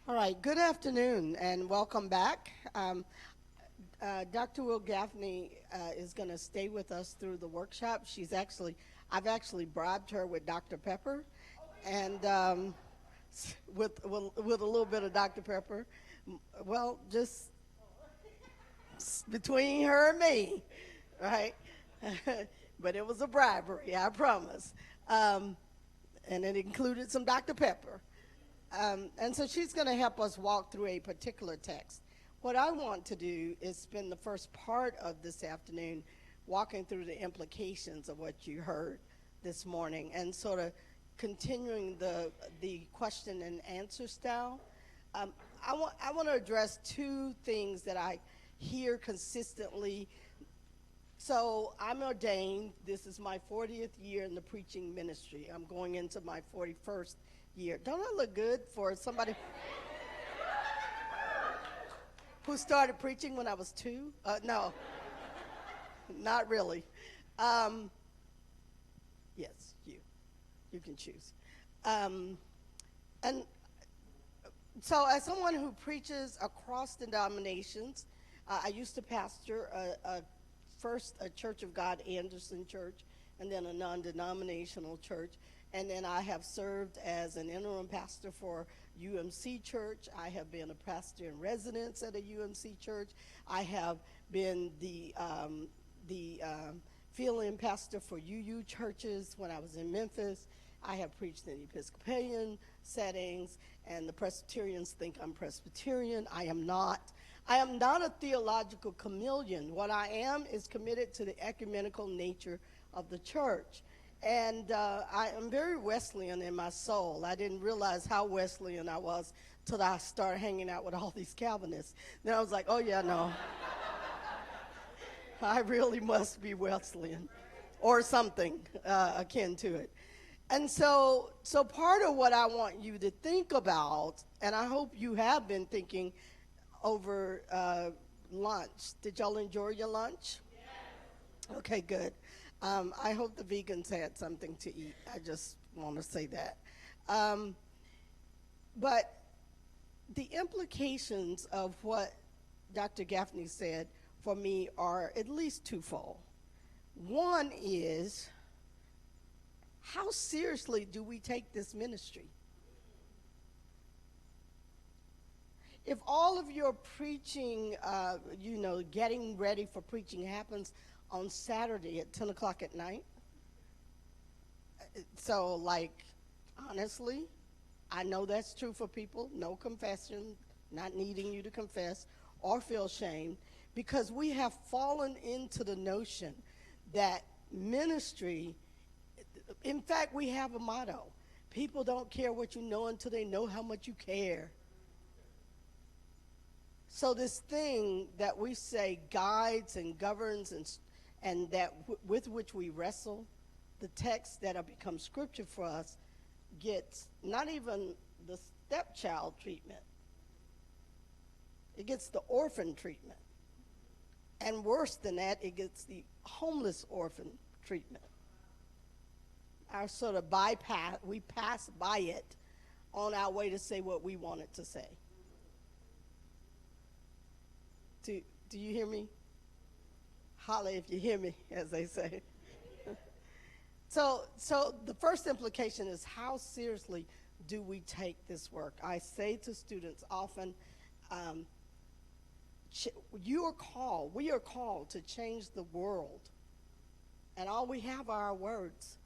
All right, good afternoon and welcome back. Dr. Will Gaffney is going to stay with us through the workshop. I've actually bribed her with Dr. Pepper and with a little bit of Dr. Pepper. Well, just between her and me, right? But it was a bribery, I promise. And it included some Dr. Pepper. And so she's going to help us walk through a particular text. What I want to do is spend the first part of this afternoon walking through the implications of what you heard this morning and sort of continuing the question and answer style. I want to address two things that I hear consistently. So I'm ordained. This is my 40th year in the preaching ministry. I'm going into my 41st year. Don't I look good for somebody who started preaching when I was 2? No, not really. Yes, you can choose. And so as someone who preaches across denominations, I used to pastor first a Church of God Anderson church, and then a non-denominational church. And then I have served as an interim pastor for UMC Church. I have been a pastor in residence at a UMC church. I have been the fill-in pastor for UU churches when I was in Memphis. I have preached in Episcopalian settings, and the Presbyterians think I'm Presbyterian. I am not. I am not a theological chameleon. What I am is committed to the ecumenical nature of the church. And I am very Wesleyan in my soul. I didn't realize how Wesleyan I was till I started hanging out with all these Calvinists. Then I was like, oh yeah, no. I really must be Wesleyan or something akin to it. And so part of what I want you to think about, and I hope you have been thinking over lunch. Did y'all enjoy your lunch? Yes. Okay, good. I hope the vegans had something to eat. I just want to say that. But the implications of what Dr. Gaffney said for me are at least twofold. One is, how seriously do we take this ministry? If all of your preaching, getting ready for preaching happens on Saturday at 10 o'clock at night. So, honestly, I know that's true for people. No confession, not needing you to confess or feel shame, because we have fallen into the notion that ministry, in fact, we have a motto. People don't care what you know until they know how much you care. So this thing that we say guides and governs and that with which we wrestle, the texts that have become scripture for us gets not even the stepchild treatment. It gets the orphan treatment. And worse than that, it gets the homeless orphan treatment. Our sort of we pass by it on our way to say what we want it to say. Do you hear me? Holla if you hear me, as they say. So the first implication is, how seriously do we take this work? I say to students often, we are called to change the world, and all we have are our words.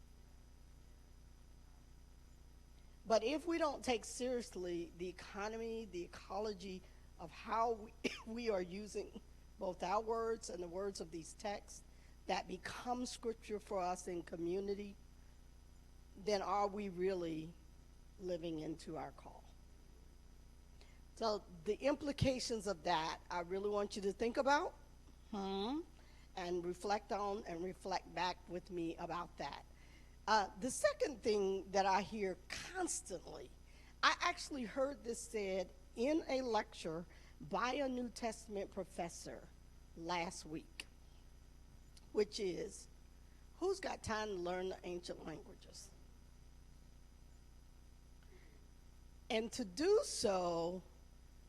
But if we don't take seriously the economy, the ecology of how we are using both our words and the words of these texts that become scripture for us in community, then are we really living into our call? So the implications of that, I really want you to think about and reflect on and reflect back with me about that. The second thing that I hear constantly, I actually heard this said in a lecture by a New Testament professor last week, which is, who's got time to learn the ancient languages? And to do so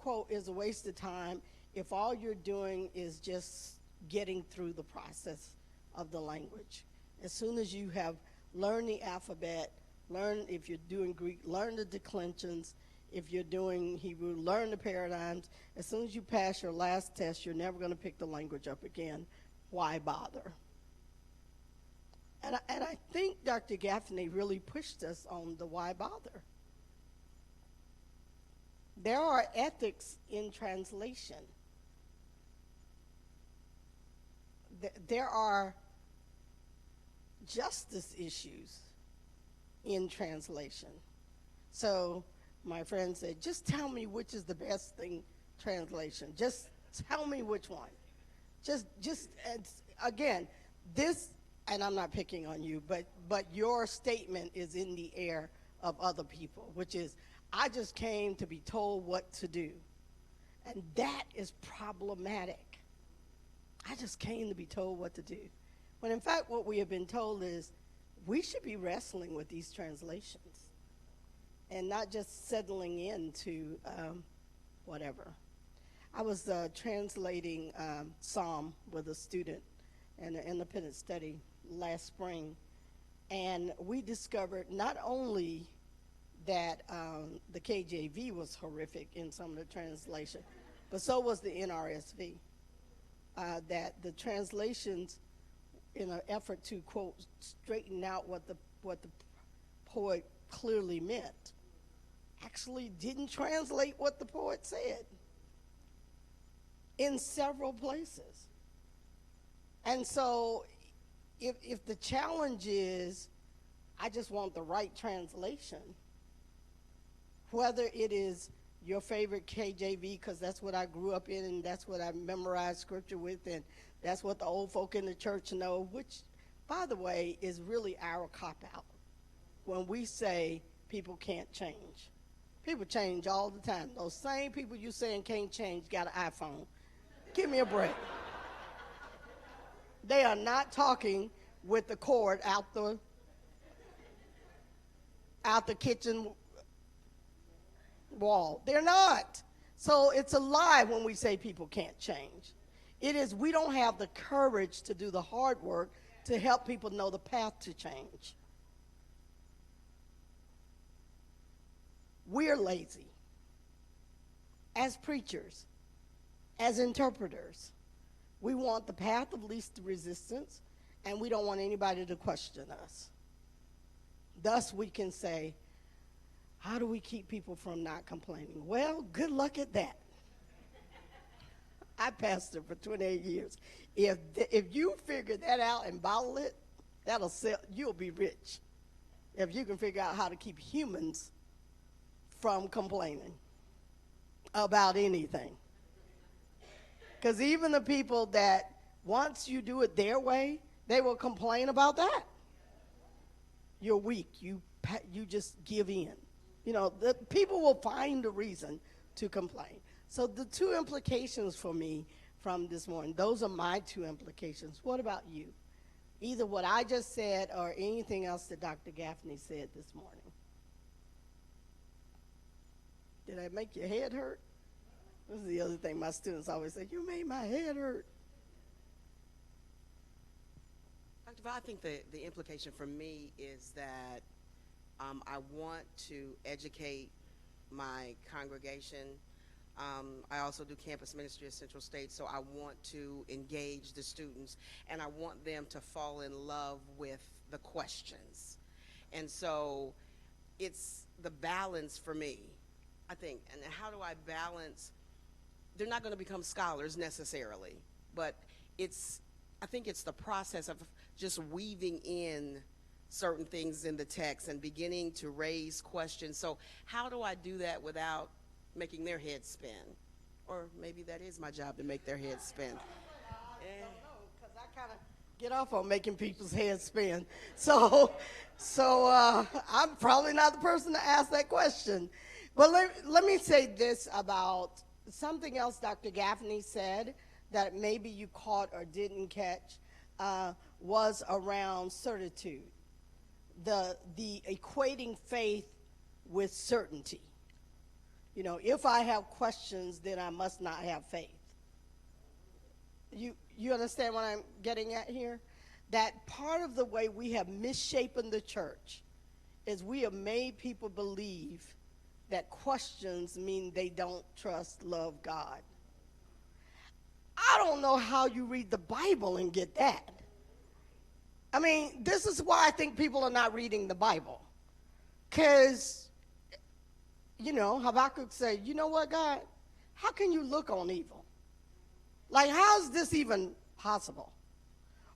quote, is a waste of time if all you're doing is just getting through the process of the language. As soon as you have learned the alphabet, if you're doing Greek, learn the declensions. If you're doing Hebrew, learn the paradigms. As soon as you pass your last test, you're never going to pick the language up again. Why bother? And I think Dr. Gaffney really pushed us on the why bother. There are ethics in translation. There are justice issues in translation. So my friend said, just tell me which is the best thing translation. Just tell me which one. Just again, this, and I'm not picking on you, but your statement is in the air of other people, which is, I just came to be told what to do. And that is problematic. I just came to be told what to do. When in fact what we have been told is we should be wrestling with these translations and not just settling into whatever. I was translating Psalm with a student in an independent study last spring, and we discovered not only that the KJV was horrific in some of the translation, but so was the Nrsv. That the translations, in an effort to, quote, straighten out what the poet clearly meant, actually didn't translate what the poet said in several places. And so if the challenge is, I just want the right translation, whether it is your favorite KJV, because that's what I grew up in and that's what I memorized scripture with, and that's what the old folk in the church know, which, by the way, is really our cop-out when we say people can't change. People change all the time. Those same people you saying can't change got an iPhone. Give me a break. They are not talking with the cord out the kitchen wall. They're not. So it's a lie when we say people can't change. It is we don't have the courage to do the hard work to help people know the path to change. We're lazy as preachers, as interpreters. We want the path of least resistance, and we don't want anybody to question us. Thus, we can say, how do we keep people from not complaining? Well, good luck at that. I pastored for 28 years. If you figure that out and bottle it, that'll sell. You'll be rich. If you can figure out how to keep humans from complaining about anything. Because even the people that once you do it their way, they will complain about that. You're weak. You just give in. You know, the people will find a reason to complain. So the two implications for me from this morning, those are my two implications. What about you? Either what I just said or anything else that Dr. Gaffney said this morning. Did I make your head hurt? This is the other thing my students always say, you made my head hurt. Dr. Val, I think the implication for me is that I want to educate my congregation. I also do campus ministry at Central State, so I want to engage the students, and I want them to fall in love with the questions. And so it's the balance for me, I think. And how do I balance? They're not going to become scholars necessarily, but I think it's the process of just weaving in certain things in the text and beginning to raise questions. So how do I do that without making their heads spin? Or maybe that is my job, to make their heads spin. I don't know, because I kind of get off on making people's heads spin. So I'm probably not the person to ask that question. But let me say this about something else Dr. Gaffney said that maybe you caught or didn't catch, was around certitude. The equating faith with certainty. You know, if I have questions, then I must not have faith. You understand what I'm getting at here? That part of the way we have misshapen the church is we have made people believe that questions mean they don't trust, love God. I don't know how you read the Bible and get that. I mean, this is why I think people are not reading the Bible. Because, you know, Habakkuk said, you know what, God? How can you look on evil? Like, how is this even possible?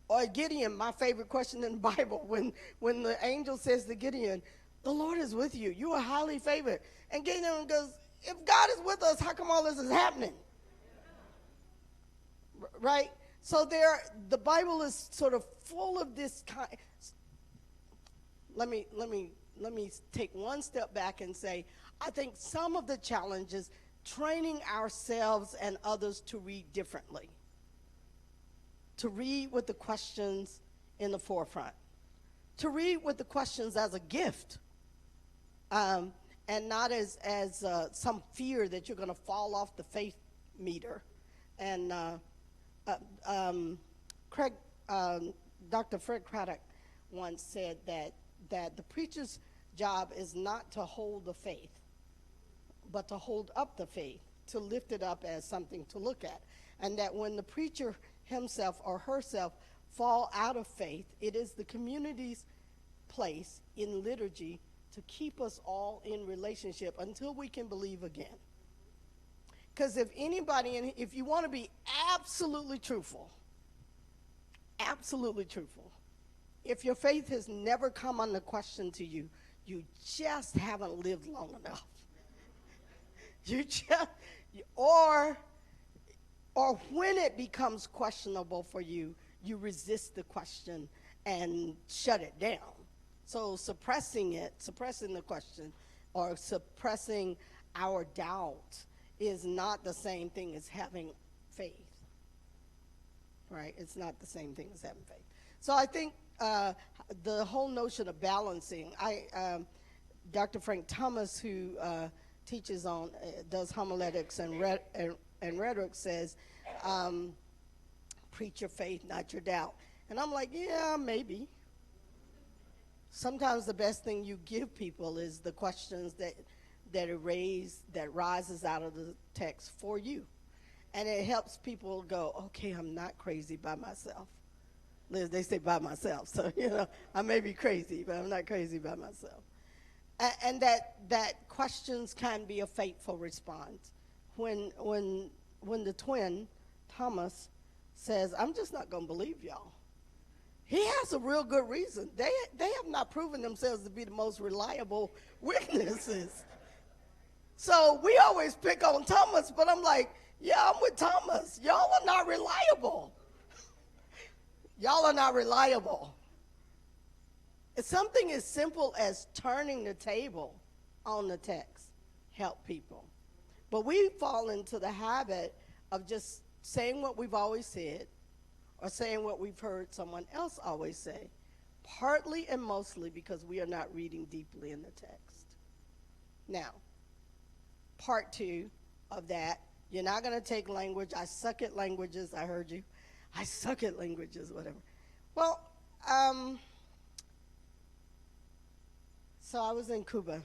Or Gideon, my favorite question in the Bible, when the angel says to Gideon, the Lord is with you. You are highly favored. And Gideon goes, if God is with us, how come all this is happening? Right? So the Bible is sort of full of this kind. Let me take one step back and say, I think some of the challenges training ourselves and others to read differently, to read with the questions in the forefront, to read with the questions as a gift, and not as some fear that you're going to fall off the faith meter. And Dr. Fred Craddock once said that the preacher's job is not to hold the faith, but to hold up the faith, to lift it up as something to look at. And that when the preacher himself or herself fall out of faith, it is the community's place in liturgy to keep us all in relationship until we can believe again. Because if you want to be absolutely truthful, if your faith has never come under question to you, you just haven't lived long enough. Or when it becomes questionable for you, you resist the question and shut it down. So suppressing the question, or suppressing our doubt is not the same thing as having faith. Right? It's not the same thing as having faith. So I think the whole notion of balancing, Dr. Frank Thomas, who teaches on, does homiletics and rhetoric, says, preach your faith, not your doubt. And I'm like, yeah, maybe. Sometimes the best thing you give people is the questions that rises out of the text for you. And it helps people go, okay, I'm not crazy by myself. They say by myself, so, you know, I may be crazy, but I'm not crazy by myself. And that questions can be a faithful response. When the twin, Thomas, says, I'm just not going to believe y'all. He has a real good reason. They have not proven themselves to be the most reliable witnesses. So we always pick on Thomas, but I'm like, yeah, I'm with Thomas. Y'all are not reliable. Y'all are not reliable. It's something as simple as turning the table on the text help people. But we fall into the habit of just saying what we've always said or saying what we've heard someone else always say, partly and mostly because we are not reading deeply in the text. Now, part two of that, you're not going to take language. I suck at languages. I heard you. I suck at languages, whatever. Well, so I was in Cuba,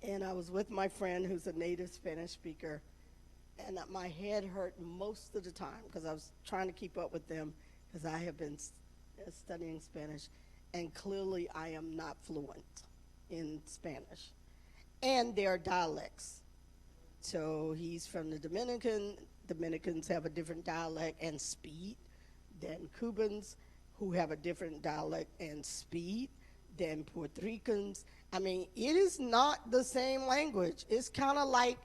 and I was with my friend who's a native Spanish speaker, and my head hurt most of the time because I was trying to keep up with them because I have been studying Spanish, and clearly I am not fluent in Spanish. And their dialects. So he's from the Dominican. Dominicans have a different dialect and speed than Cubans, who have a different dialect and speed than Puerto Ricans. I mean, it is not the same language. It's kind of like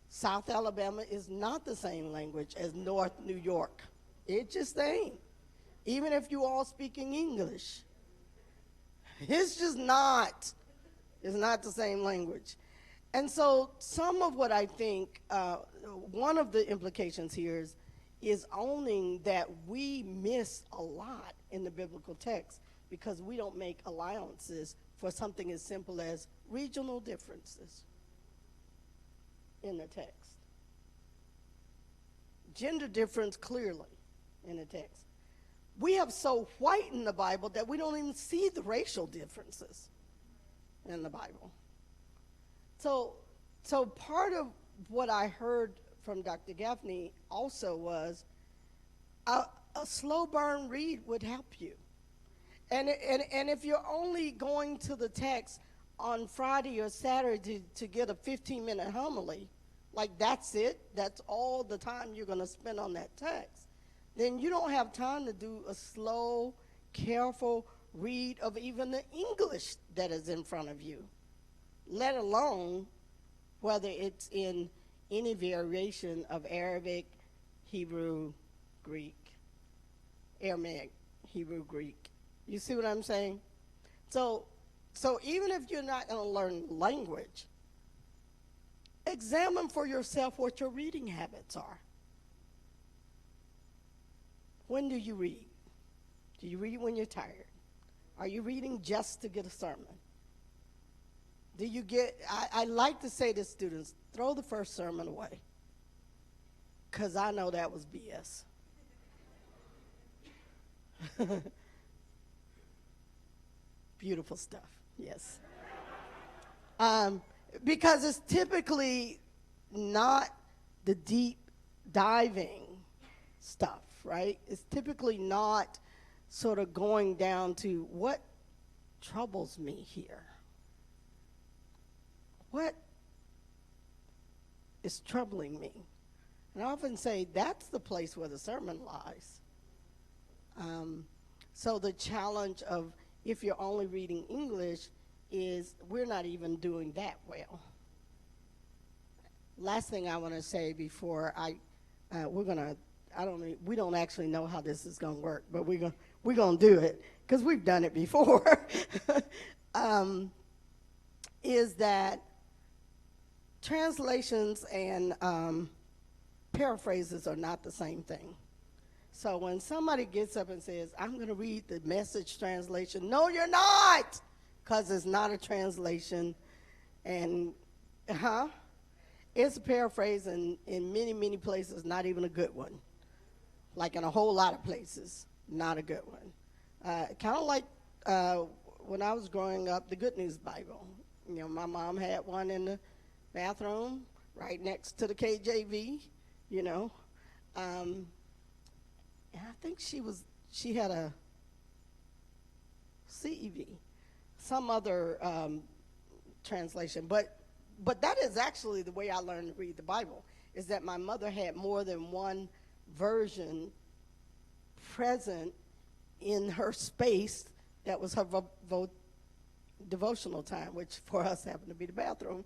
South Alabama is not the same language as North New York. It just ain't. Even if you all speaking English. It's just not. It's not the same language. And so some of what I think, one of the implications here is owning that we miss a lot in the biblical text because we don't make allowances for something as simple as regional differences. in the text. Gender difference clearly in the text. We have so whitened the Bible that we don't even see the racial differences in the Bible. So part of what I heard from Dr. Gaffney also was a slow burn read would help you. And if you're only going to the text on Friday or Saturday to get a 15-minute homily, like that's it, that's all the time you're going to spend on that text, then you don't have time to do a slow, careful read of even the English that is in front of you, let alone whether it's in any variation of Arabic, Hebrew, Greek, Aramaic, Hebrew, Greek. You see what I'm saying? So even if you're not going to learn language, examine for yourself what your reading habits are. When do you read? Do you read when you're tired? Are you reading just to get a sermon? Do you get, I like to say to students, throw the first sermon away, because I know that was BS. Beautiful stuff, yes. Because it's typically not the deep diving stuff, right? It's typically not sort of going down to what troubles me here. What is troubling me? And I often say that's the place where the sermon lies. So the challenge of if you're only reading English is we're not even doing that well. Last thing I want to say before we don't actually know how this is going to work, but we're going to do it because we've done it before. Is that translations and paraphrases are not the same thing. So when somebody gets up and says, I'm going to read the Message translation, no, you're not, because it's not a translation. And, it's a paraphrase, and in many, many places, not even a good one. Like in a whole lot of places, not a good one. Kind of like when I was growing up, the Good News Bible. You know, my mom had one in the bathroom right next to the KJV, you know. And I think she had a CEV, some other translation. But that is actually the way I learned to read the Bible, is that my mother had more than one version present in her space that was her devotional time, which for us happened to be the bathroom.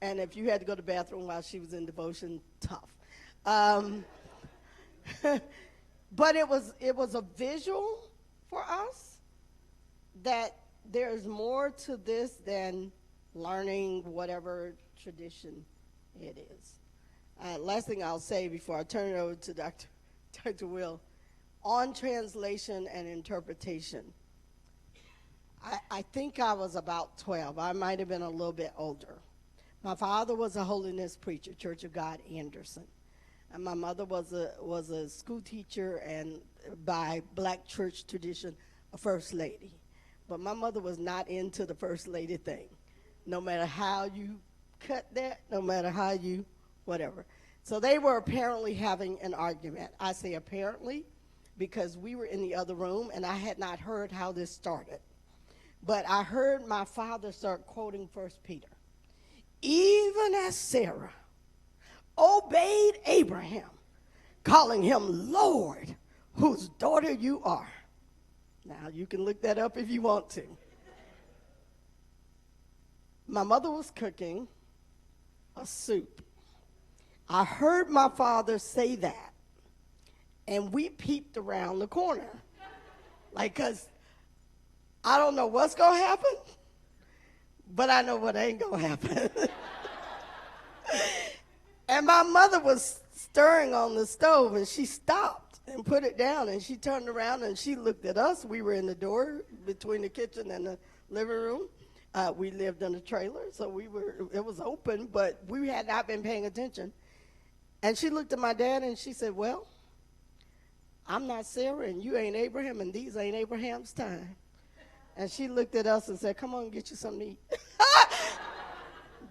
And if you had to go to the bathroom while she was in devotion, tough. But it was a visual for us that there's more to this than learning whatever tradition it is. Last thing I'll say before I turn it over to Dr. Will, on translation and interpretation. I think I was about 12. I might have been a little bit older. My father was a holiness preacher, Church of God, Anderson. And my mother was a school teacher and by black church tradition, a first lady. But my mother was not into the first lady thing. No matter how you cut that, no matter how you, whatever. So they were apparently having an argument. I say apparently because we were in the other room and I had not heard how this started. But I heard my father start quoting 1 Peter. Even as Sarah obeyed Abraham, calling him Lord, whose daughter you are. Now, you can look that up if you want to. My mother was cooking a soup. I heard my father say that, and we peeped around the corner. Like, because I don't know what's going to happen, but I know what ain't going to happen. And my mother was stirring on the stove, and she stopped and put it down, and she turned around, and she looked at us. We were in the door between the kitchen and the living room, We lived in a trailer, so it was open, but we had not been paying attention. And she looked at my dad and she said, well, I'm not Sarah and you ain't Abraham and these ain't Abraham's time. And she looked at us and said, come on, get you something to eat.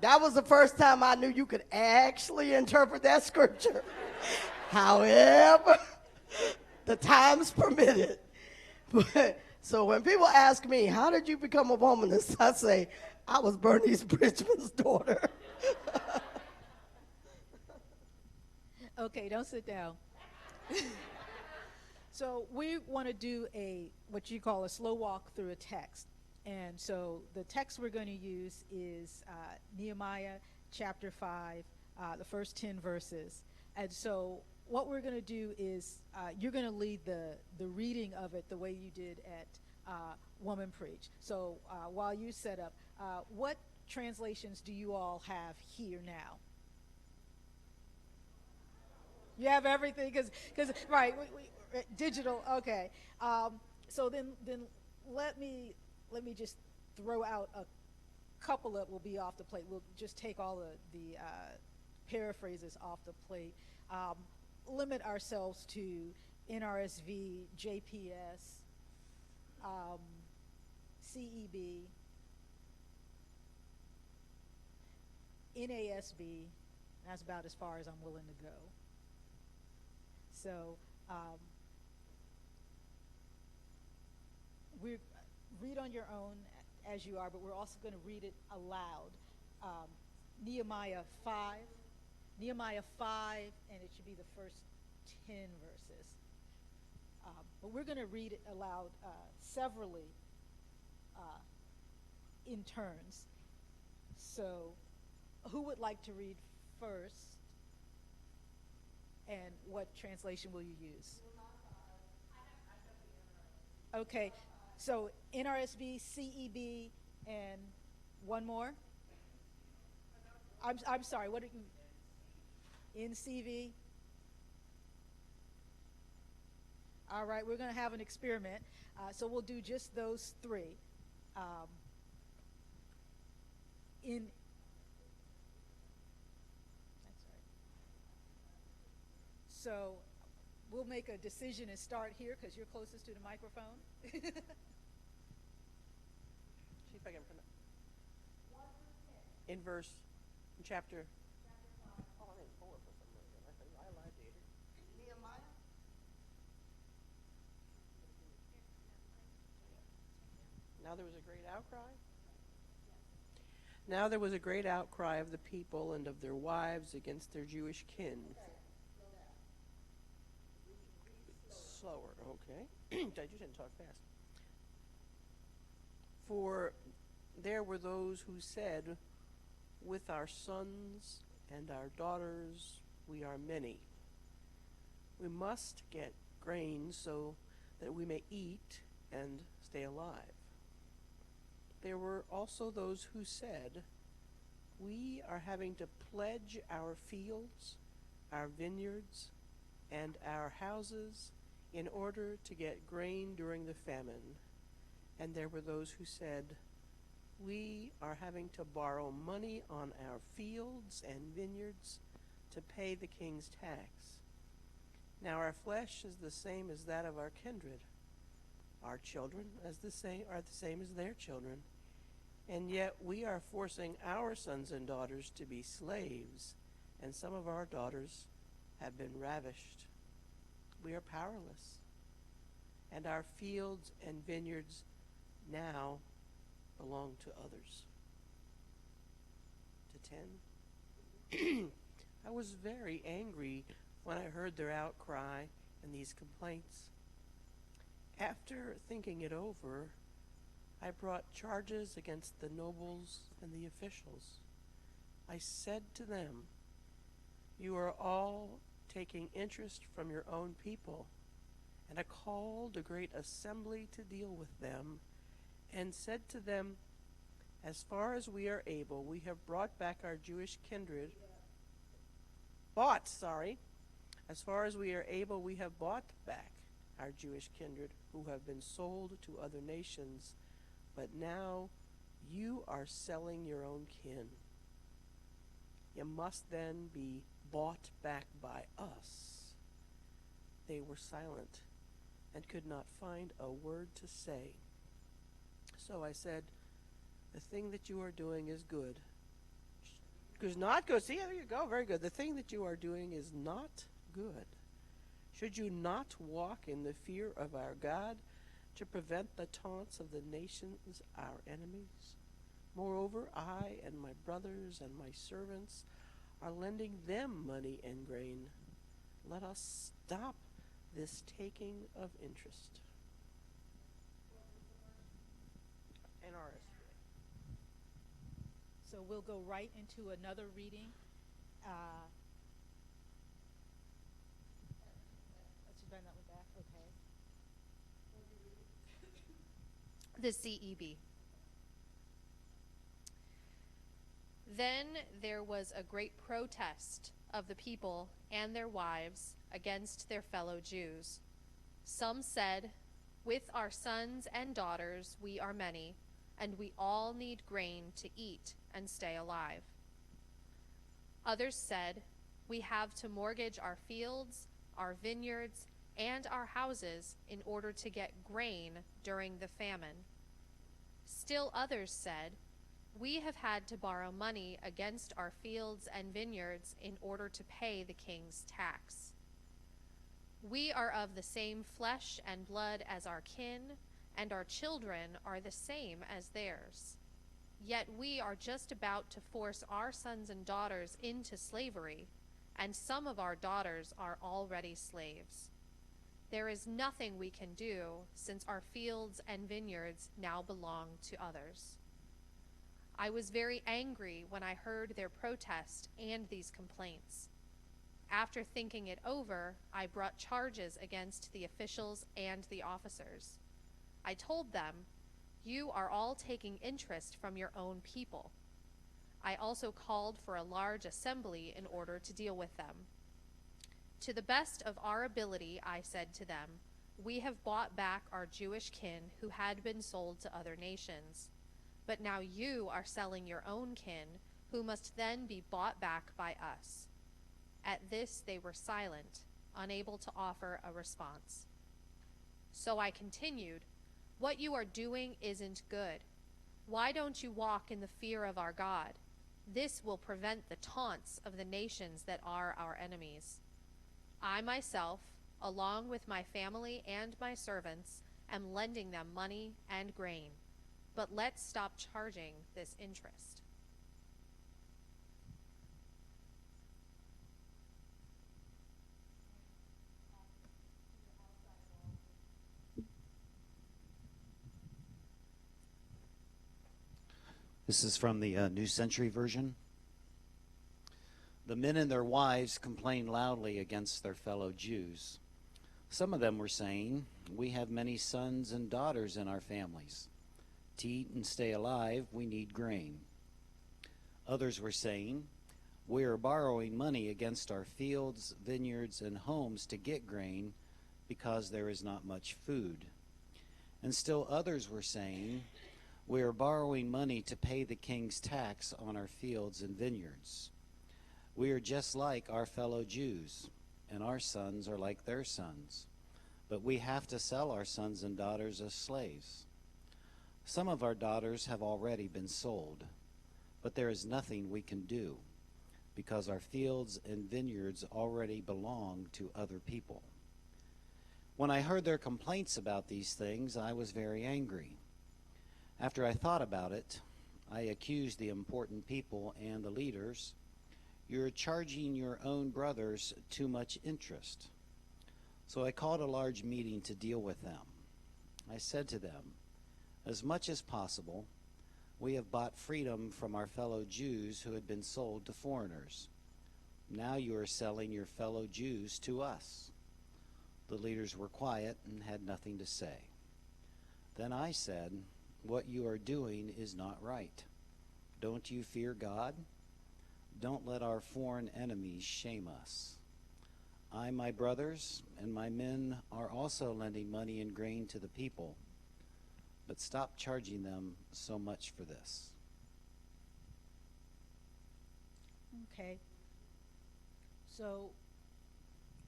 That was the first time I knew you could actually interpret that scripture. However, the times permitted. But, so when people ask me, how did you become a womanist? I say, I was Bernice Bridgeman's daughter. Okay, don't sit down. So we want to do what you call a slow walk through a text. And so the text we're going to use is Nehemiah chapter 5, the first 10 verses. And so what we're going to do is you're going to lead the reading of it the way you did at Woman Preach. So while you set up, what translations do you all have here now? You have everything, because right, digital. Okay. So then let me just throw out a couple that will be off the plate. We'll just take all the paraphrases off the plate. Limit ourselves to Nrsv, JPS, CEB, NASB. That's about as far as I'm willing to go. So we read on your own as you are, but we're also going to read it aloud. Nehemiah 5, and it should be the first 10 verses. But we're going to read it aloud severally in turns. So who would like to read first? And what translation will you use? Okay, so NRSV, CEB, and one more? I'm sorry, what are you? NCV? All right, we're going to have an experiment. So we'll do just those three. So we'll make a decision and start here because you're closest to the microphone. See if I can pronounce. In chapter. Oh, I'm in 4 for some reason. I lied to you. Nehemiah? Now there was a great outcry. Now there was a great outcry of the people and of their wives against their Jewish kin. Slower, okay. I just didn't talk fast. For there were those who said, with our sons and our daughters we are many. We must get grain so that we may eat and stay alive. There were also those who said, we are having to pledge our fields, our vineyards, and our houses in order to get grain during the famine. And there were those who said, we are having to borrow money on our fields and vineyards to pay the king's tax. Now our flesh is the same as that of our kindred. Our children are the same as their children. And yet we are forcing our sons and daughters to be slaves, and some of our daughters have been ravished. We are powerless, and our fields and vineyards now belong to others. To 10. I was very angry when I heard their outcry and these complaints. After thinking it over, I brought charges against the nobles and the officials. I said to them, you are all taking interest from your own people, and I called a great assembly to deal with them, and said to them, as far as we are able, we have brought back our Jewish kindred. As far as we are able, we have bought back our Jewish kindred who have been sold to other nations, but now You are selling your own kin. You must then be bought back by us. They were silent and could not find a word to say. So I said, the thing that you are doing is good. Is not good. See, there you go. Very good. The thing that you are doing is not good. Should you not walk in the fear of our God to prevent the taunts of the nations, our enemies? Moreover, I and my brothers and my servants are lending them money and grain. Let us stop this taking of interest. Nrsv. So we'll go right into another reading. Let's bend that one back. Okay. The CEB. Then there was a great protest of the people and their wives against their fellow Jews. Some said, "With our sons and daughters we are many, and we all need grain to eat and stay alive." Others said, "We have to mortgage our fields, our vineyards, and our houses in order to get grain during the famine." Still others said, "We have had to borrow money against our fields and vineyards in order to pay the king's tax. We are of the same flesh and blood as our kin, and our children are the same as theirs. Yet we are just about to force our sons and daughters into slavery, and some of our daughters are already slaves. There is nothing we can do, since our fields and vineyards now belong to others." I was very angry when I heard their protest and these complaints. After thinking it over, I brought charges against the officials and the officers. I told them, "You are all taking interest from your own people." I also called for a large assembly in order to deal with them. "To the best of our ability," I said to them, "we have bought back our Jewish kin who had been sold to other nations. But now you are selling your own kin, who must then be bought back by us." At this they were silent, unable to offer a response. So I continued, "What you are doing isn't good. Why don't you walk in the fear of our God? This will prevent the taunts of the nations that are our enemies. I myself, along with my family and my servants, am lending them money and grain. But let's stop charging this interest." This is from the New Century Version. The men and their wives complained loudly against their fellow Jews. Some of them were saying, "We have many sons and daughters in our families. To eat and stay alive, we need grain." Others were saying, "We are borrowing money against our fields, vineyards, and homes to get grain because there is not much food." And still others were saying, "We are borrowing money to pay the king's tax on our fields and vineyards. We are just like our fellow Jews, and our sons are like their sons. But we have to sell our sons and daughters as slaves. Some of our daughters have already been sold, but there is nothing we can do, because our fields and vineyards already belong to other people." When I heard their complaints about these things, I was very angry. After I thought about it, I accused the important people and the leaders. "You're charging your own brothers too much interest." So I called a large meeting to deal with them. I said to them, "As much as possible, we have bought freedom from our fellow Jews who had been sold to foreigners. Now you are selling your fellow Jews to us." The leaders were quiet and had nothing to say. Then I said, "What you are doing is not right. Don't you fear God? Don't let our foreign enemies shame us. I, my brothers, and my men are also lending money and grain to the people. but stop charging them so much for this. Okay. So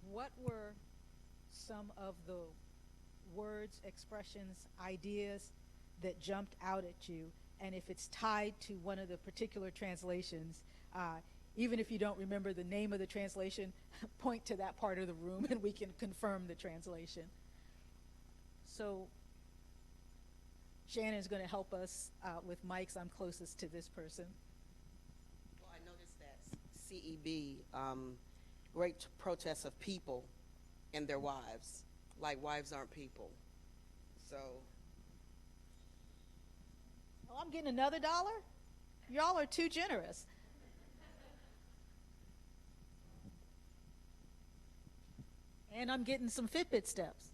what were some of the words, expressions, ideas that jumped out at you? And if it's tied to one of the particular translations, even if you don't remember the name of the translation, point to that part of the room and we can confirm the translation. So Shannon's going to help us with mics. I'm closest to this person. Well, I noticed that CEB, great protests of people and their wives, like wives aren't people. So, Oh, I'm getting another $1? Y'all are too generous. And I'm getting some Fitbit steps.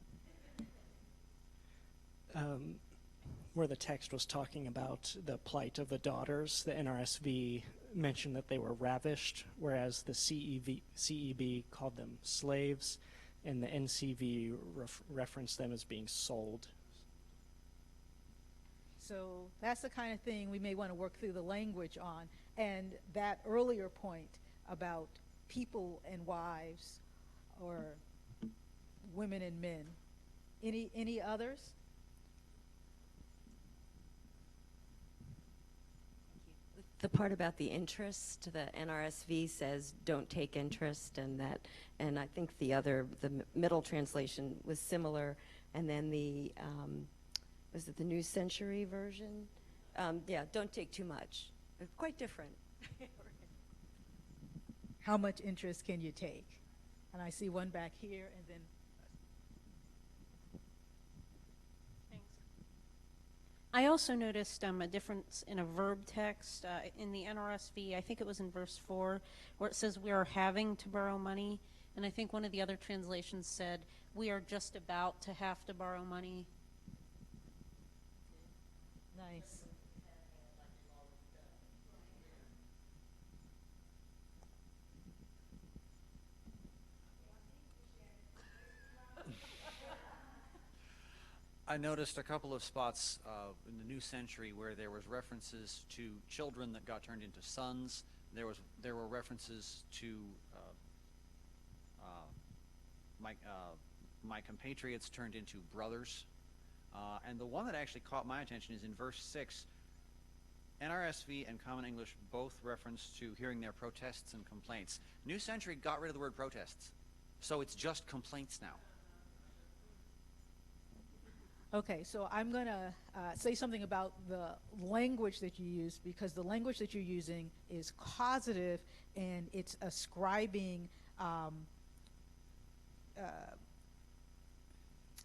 Where the text was talking about the plight of the daughters, the NRSV mentioned that they were ravished, whereas the CEB called them slaves, and the NCV referenced them as being sold. So that's the kind of thing we may want to work through the language on. And that earlier point about people and wives, or women and men. Any others? The part about the interest, the NRSV says don't take interest, and I think the middle translation was similar, and then the was it the New Century version? Yeah, don't take too much. It's quite different. How much interest can you take? And I see one back here, and then I also noticed a difference in a verb text in the NRSV. I think it was in verse 4, where it says we are having to borrow money. And I think one of the other translations said we are just about to have to borrow money. nice. I noticed a couple of spots in the New Century where there was references to children that got turned into sons. There were references to my compatriots turned into brothers, and the one that actually caught my attention is in verse 6. NRSV and Common English both reference to hearing their protests and complaints. New Century got rid of the word protests, so it's just complaints now. Okay, so I'm going to say something about the language that you use, because the language that you're using is causative, and it's ascribing,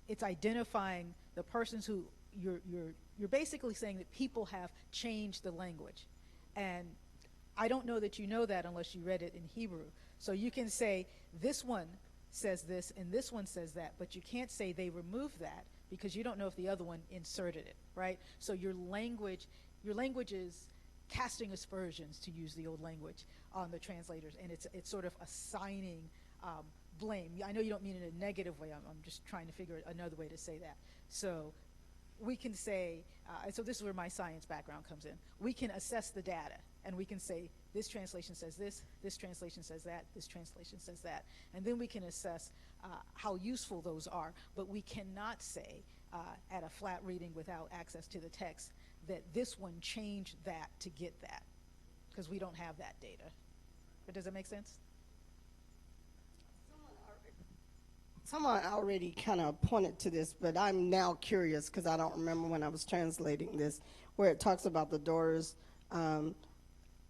it's identifying the persons who you're basically saying that people have changed the language. And I don't know that you know that unless you read it in Hebrew. So you can say this one says this and this one says that, but you can't say they removed that, because you don't know if the other one inserted it, right? So your language is casting aspersions, to use the old language, on the translators, and it's sort of assigning blame. I know you don't mean it in a negative way. I'm just trying to figure another way to say that. So we can say, so this is where my science background comes in. We can assess the data, and we can say, this translation says this translation says that, this translation says that. And then we can assess how useful those are. But we cannot say, at a flat reading without access to the text, that this one changed that to get that, because we don't have that data. But does that make sense? Someone already kind of pointed to this, but I'm now curious because I don't remember when I was translating this, where it talks about the daughters.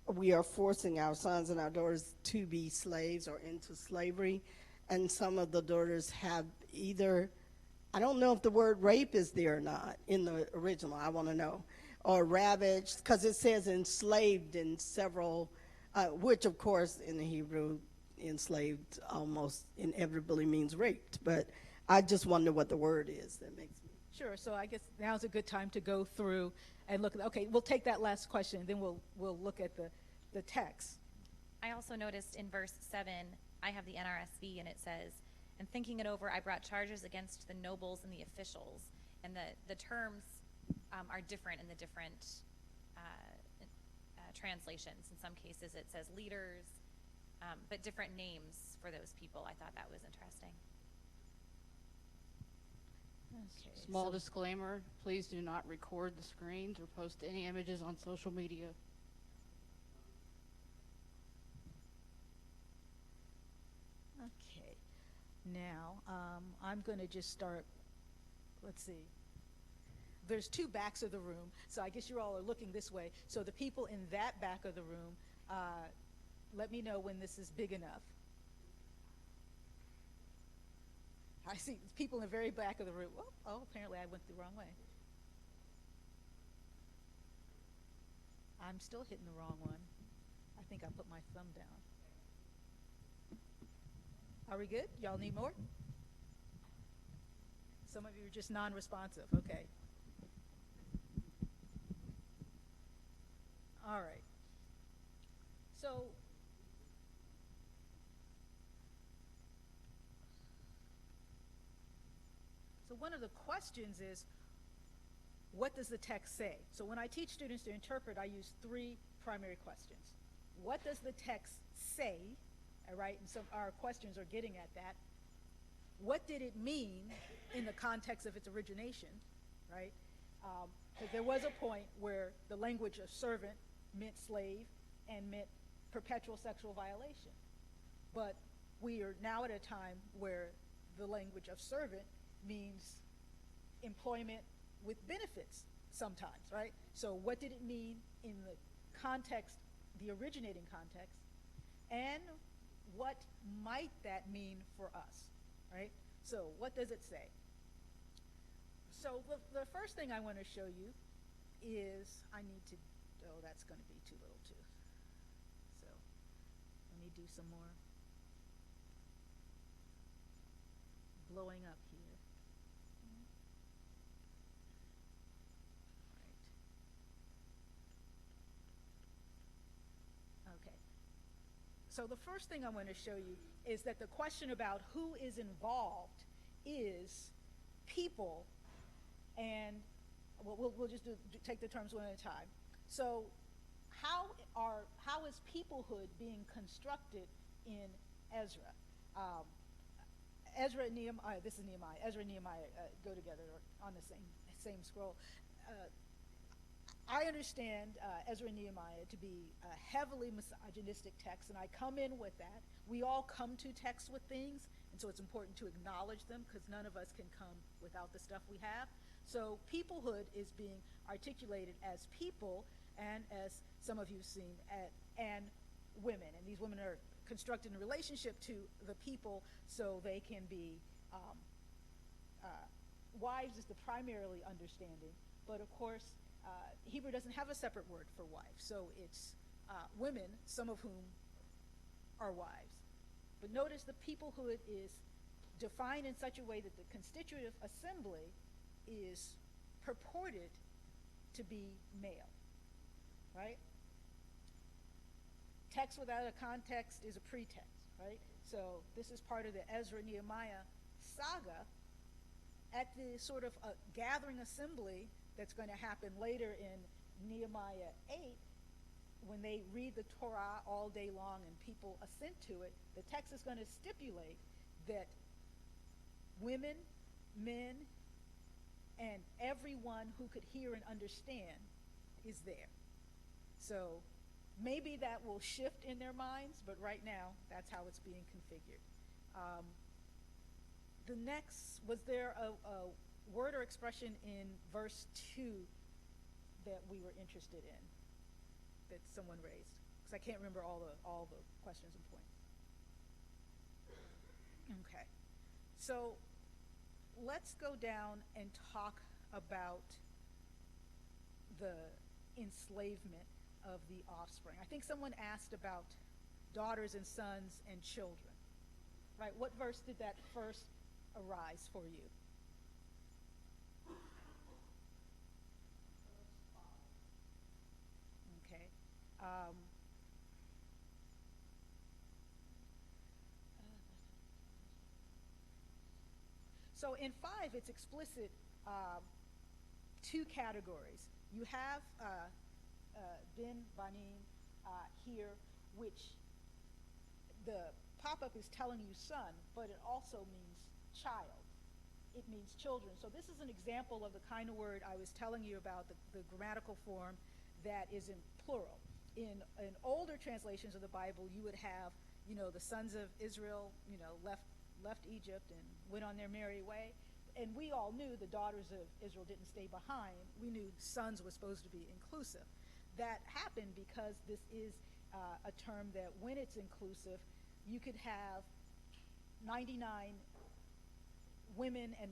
We are forcing our sons and our daughters to be slaves or into slavery. And some of the daughters have either, I don't know if the word rape is there or not in the original, I want to know, or ravaged, because it says enslaved in several, which of course in the Hebrew, enslaved almost inevitably means raped. But I just wonder what the word is that makes me. Sure. So I guess now's a good time to go through and look at, okay, we'll take that last question, and then we'll look at the text. I also noticed in verse 7, I have the NRSV, and it says, "And thinking it over, I brought charges against the nobles and the officials." And the terms are different in the different translations. In some cases it says leaders, but different names for those people. I thought that was interesting. Okay, Small so- disclaimer, please do not record the screens or post any images on social media. Okay. Now, I'm going to just start, let's see. There's two backs of the room, so I guess you all are looking this way. So the people in that back of the room, let me know when this is big enough. I see people in the very back of the room. Oh, apparently I went the wrong way. I'm still hitting the wrong one. I think I put my thumb down. Are we good? Y'all need more? Some of you are just non-responsive. Okay. All right. So one of the questions is, what does the text say? So when I teach students to interpret, I use three primary questions. What does the text say? All right, and some our questions are getting at that. What did it mean in the context of its origination, right? Because there was a point where the language of servant meant slave and meant perpetual sexual violation. But we are now at a time where the language of servant means employment with benefits sometimes, right? So what did it mean in the context, the originating context, and what might that mean for us, right? So what does it say? So the first thing I want to show you is that's going to be too little too. So let me do some more blowing up here. All right. Okay. So the first thing I want to show you is that the question about who is involved is people, and we'll just take the terms one at a time. So how is peoplehood being constructed in Ezra? Ezra and Nehemiah, this is Nehemiah. Ezra and Nehemiah go together on the same scroll. I understand Ezra and Nehemiah to be a heavily misogynistic text, and I come in with that. We all come to texts with things, and so it's important to acknowledge them because none of us can come without the stuff we have. So peoplehood is being articulated as people, and as some of you have seen, and women. And these women are constructed in relationship to the people so they can be wives is the primarily understanding, but of course Hebrew doesn't have a separate word for wife, so it's women, some of whom are wives. But notice the peoplehood is defined in such a way that the constitutive assembly is purported to be male, right? Text without a context is a pretext, right? So this is part of the Ezra-Nehemiah saga at the sort of gathering assembly that's going to happen later in Nehemiah 8. When they read the Torah all day long and people assent to it, the text is going to stipulate that women, men, and everyone who could hear and understand is there. So maybe that will shift in their minds, but right now, that's how it's being configured. The next, was there a word or expression in verse 2 that we were interested in, that someone raised? Because I can't remember all the questions and points. Okay. So let's go down and talk about the enslavement of the offspring. I think someone asked about daughters and sons and children, right? What verse did that first arise for you? Okay. So in 5, it's explicit two categories. You have bin, banim here, which the pop-up is telling you son, but it also means child. It means children. So this is an example of the kind of word I was telling you about, the grammatical form that is in plural. In older translations of the Bible, you would have, the sons of Israel, left Egypt and went on their merry way. And we all knew the daughters of Israel didn't stay behind. We knew sons was supposed to be inclusive. That happened because this is a term that when it's inclusive, you could have 99 women and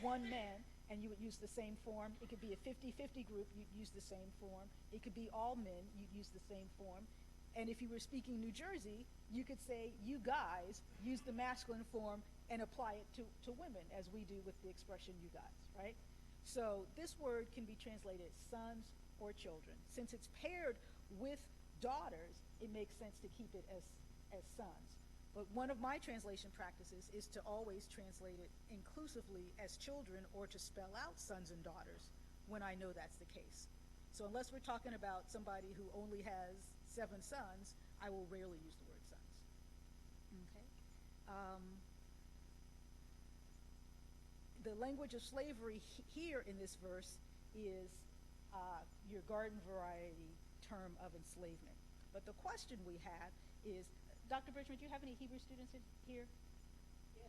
one man, and you would use the same form. It could be a 50-50 group, you'd use the same form. It could be all men, you'd use the same form. And if you were speaking New Jersey, you could say, you guys, use the masculine form and apply it to women, as we do with the expression you guys, right? So this word can be translated sons or children. Since it's paired with daughters, it makes sense to keep it as sons. But one of my translation practices is to always translate it inclusively as children, or to spell out sons and daughters when I know that's the case. So unless we're talking about somebody who only has 7 sons, I will rarely use the word sons. Okay. The language of slavery here in this verse is your garden variety term of enslavement. But the question we have is, Dr. Bridgeman, do you have any Hebrew students here? Yes.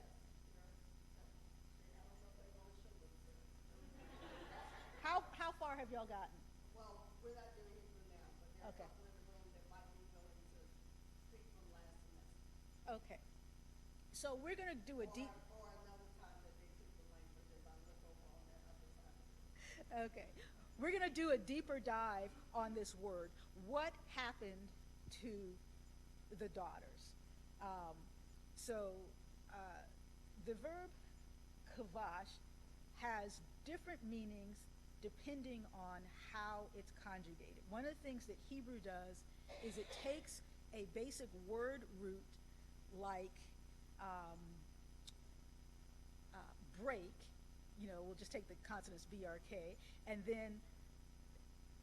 How far have y'all gotten? Well, we're not doing Hebrew now, but there are Okay. a couple in the room that might be willing to speak from last semester. Okay. So we're going to do a deep... Or another time that they took the language, as I look over on that other side. Okay. We're going to do a deeper dive on this word. What happened to the daughters? The verb kavash has different meanings depending on how it's conjugated. One of the things that Hebrew does is it takes a basic word root like break, we'll just take the consonants BRK, and then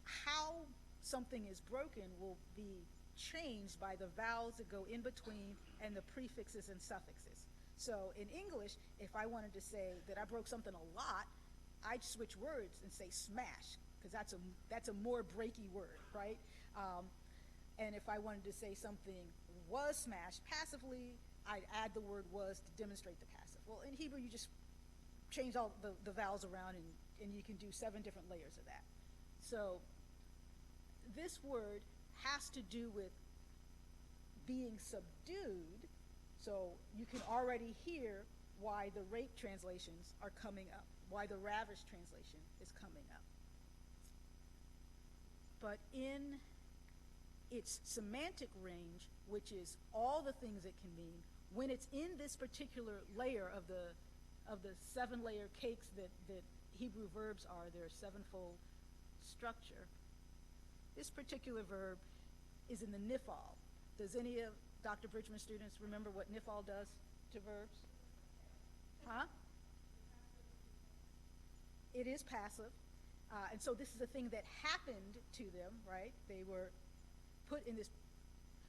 how something is broken will be changed by the vowels that go in between and the prefixes and suffixes. So in English, if I wanted to say that I broke something a lot, I'd switch words and say smash, because that's a more breaky word, right? And if I wanted to say something was smashed passively, I'd add the word was to demonstrate the passive. Well, in Hebrew, you just change all the vowels around, and you can do 7 different layers of that. So this word has to do with being subdued, so you can already hear why the rape translations are coming up, why the ravish translation is coming up. But in its semantic range, which is all the things it can mean, when it's in this particular layer of the 7-layer cakes that Hebrew verbs are, their 7-fold structure, this particular verb is in the nifal. Does any of Dr. Bridgman's students remember what nifal does to verbs? Huh? It is passive. And so this is a thing that happened to them, right? They were put in this.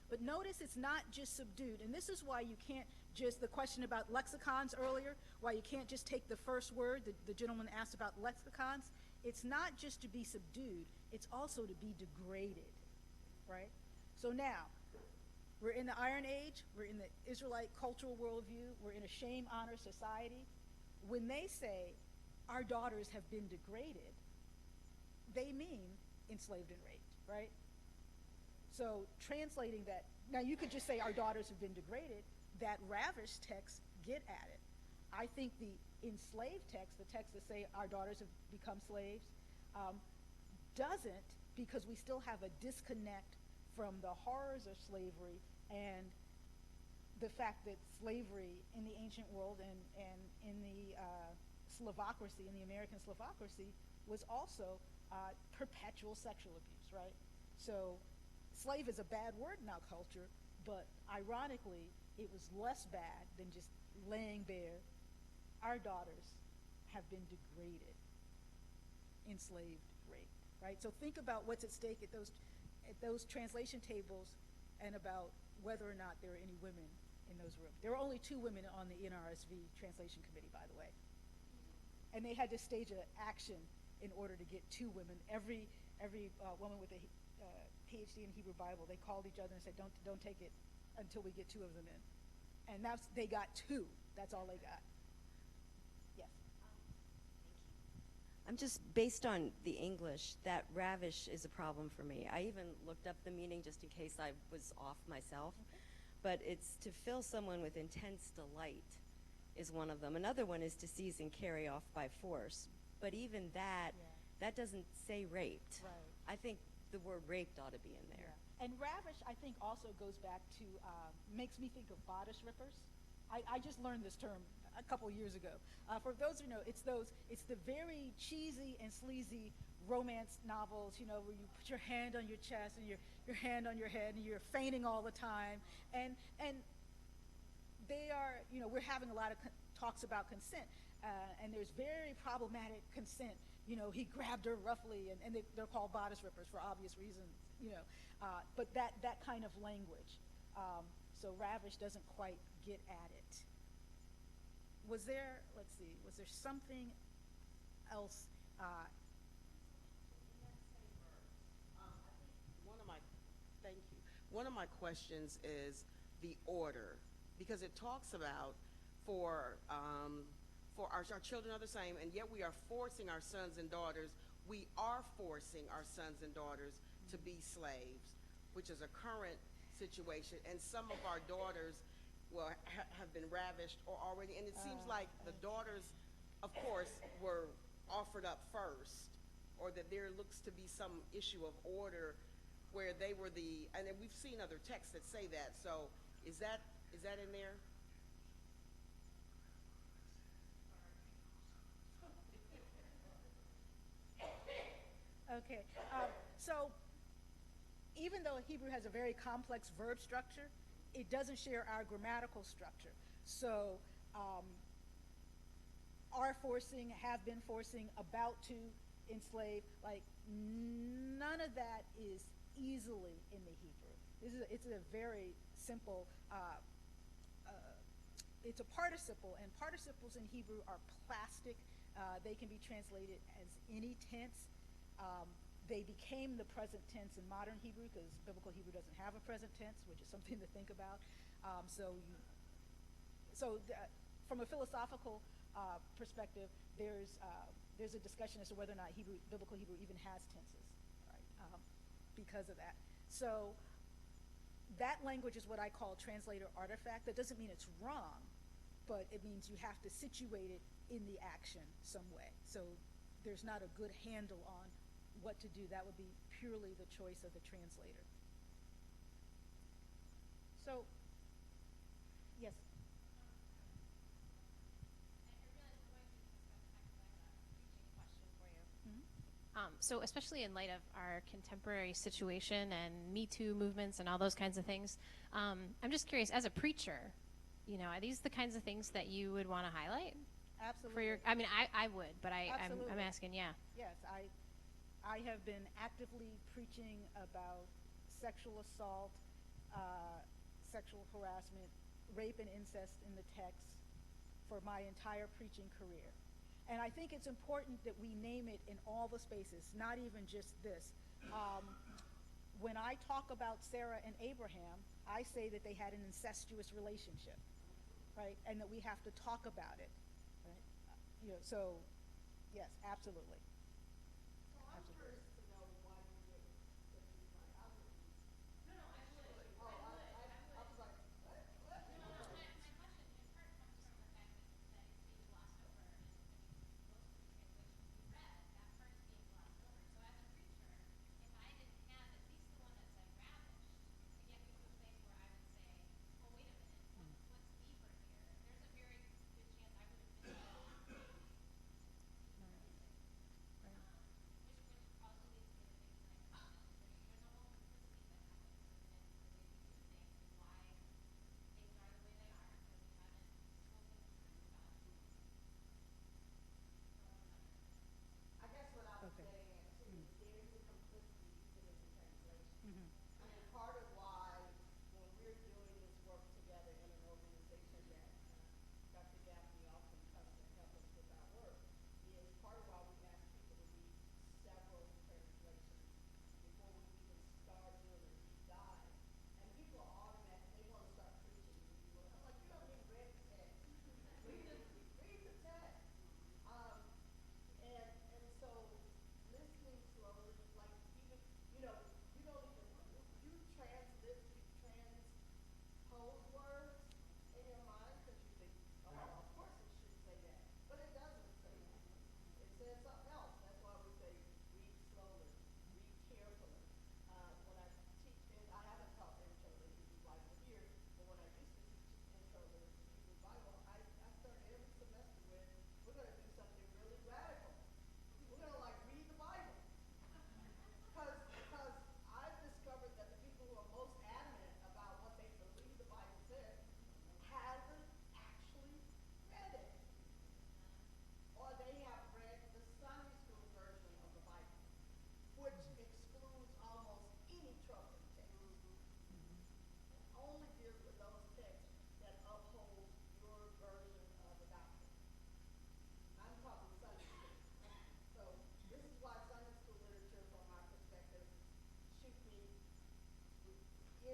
But notice it's not just subdued. And this is why you can't just, the question about lexicons earlier, why you can't just take the first word, the gentleman asked about lexicons. It's not just to be subdued, it's also to be degraded, right? So now, we're in the Iron Age, we're in the Israelite cultural worldview, we're in a shame-honor society. When they say, our daughters have been degraded, they mean enslaved and raped, right? So translating that, now you could just say our daughters have been degraded, that ravish text get at it. I think the enslaved text, the text that say our daughters have become slaves, doesn't, because we still have a disconnect from the horrors of slavery and the fact that slavery in the ancient world and in the Slavocracy, in the American Slavocracy, was also perpetual sexual abuse, right? So slave is a bad word in our culture, but ironically, it was less bad than just laying bare, our daughters have been degraded. enslaved, raped, right? So think about what's at stake at those translation tables, and about whether or not there are any women in those rooms. There were only 2 women on the Nrsv translation committee, by the way. And they had to stage an action in order to get 2 women. Every woman with a PhD in Hebrew Bible, they called each other and said, don't take it until we get 2 of them in. And they got 2. That's all they got. Yes. I'm just, based on the English, that ravish is a problem for me. I even looked up the meaning just in case I was off myself. Okay. But it's to fill someone with intense delight is one of them. Another one is to seize and carry off by force. But even that, that doesn't say raped. Right. I think the word raped ought to be in there. Yeah. And ravish, I think, also goes back to, makes me think of bodice rippers. I just learned this term a couple years ago. For those who know, it's the very cheesy and sleazy romance novels, you know, where you put your hand on your chest and your hand on your head and you're fainting all the time. And they are, you know, we're having a lot of talks about consent, and there's very problematic consent. You know, he grabbed her roughly, and they're called bodice rippers for obvious reasons, you know. But that kind of language. So ravish doesn't quite get at it. Was there something else? One of my questions is the order, because it talks about for our children are the same, and yet we are forcing our sons and daughters. We are forcing our sons and daughters to be slaves, which is a current situation, and some of our daughters have been ravished or already, and it seems like the daughters, of course, were offered up first, or that there looks to be some issue of order where they were and then we've seen other texts that say that. So is that in there? Okay, so even though Hebrew has a very complex verb structure, it doesn't share our grammatical structure. So are forcing, have been forcing, about to enslave, like none of that is easily in the Hebrew. It's a very simple, it's a participle, and participles in Hebrew are plastic. They can be translated as any tense. They became the present tense in modern Hebrew because biblical Hebrew doesn't have a present tense, which is something to think about. From a philosophical perspective, there's a discussion as to whether or not biblical Hebrew even has tenses, right? Because of that. So that language is what I call translator artifact. That doesn't mean it's wrong, but it means you have to situate it in the action some way. So there's not a good handle on what to do. That would be purely the choice of the translator. So, yes. So especially in light of our contemporary situation and Me Too movements and all those kinds of things, I'm just curious, as a preacher, you know, are these the kinds of things that you would want to highlight? Absolutely. I would, but I'm asking, yeah. Yes, I have been actively preaching about sexual assault, sexual harassment, rape and incest in the text for my entire preaching career. And I think it's important that we name it in all the spaces, not even just this. When I talk about Sarah and Abraham, I say that they had an incestuous relationship, right? And that we have to talk about it, right? You know, so, yes, absolutely.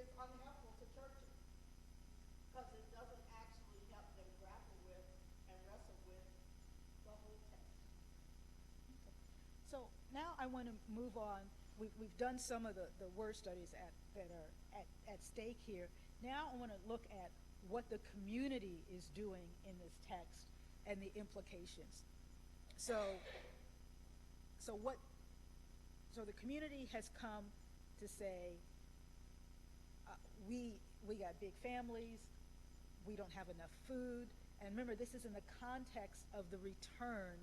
is unhelpful to churches because it doesn't actually help them grapple with and wrestle with the whole text. So now I want to move on. We've done some of the word studies that are at stake here. Now I want to look at what the community is doing in this text and the implications. So the community has come to say, we got big families, we don't have enough food, and remember this is in the context of the return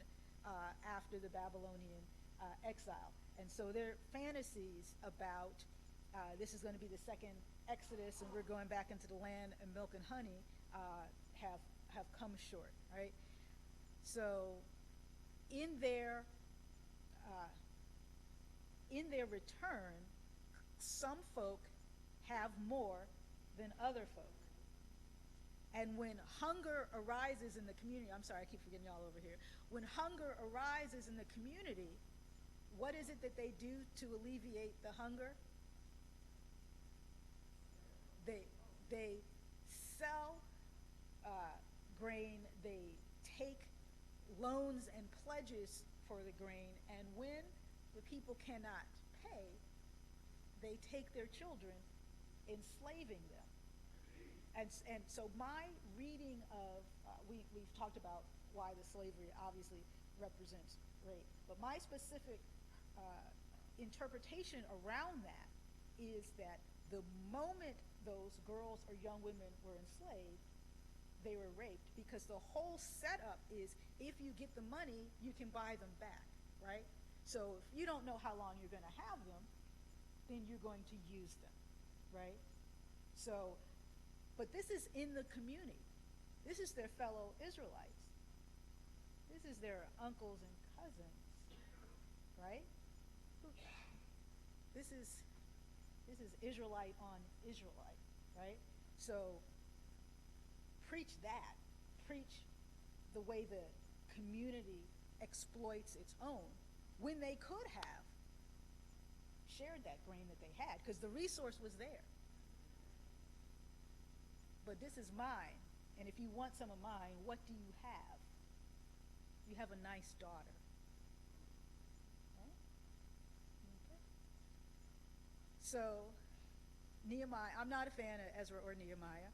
after the Babylonian exile. And so their fantasies about this is going to be the second Exodus and we're going back into the land of milk and honey have come short, right? So in their return, some folk have more than other folk. And when hunger arises in the community, I'm sorry, I keep forgetting y'all over here. When hunger arises in the community, what is it that they do to alleviate the hunger? They sell grain, they take loans and pledges for the grain, and when the people cannot pay, they take their children, enslaving them. And so my reading of, we've talked about why the slavery obviously represents rape, but my specific interpretation around that is that the moment those girls or young women were enslaved, they were raped, because the whole setup is if you get the money, you can buy them back, right? So if you don't know how long you're going to have them, then you're going to use them, right? So, but this is in the community. This is their fellow Israelites. This is their uncles and cousins, right? This is Israelite on Israelite, right? So preach that. Preach the way the community exploits its own when they could have shared that grain that they had, because the resource was there. But this is mine, and if you want some of mine, what do you have? You have a nice daughter. Right? Okay. So Nehemiah, I'm not a fan of Ezra or Nehemiah.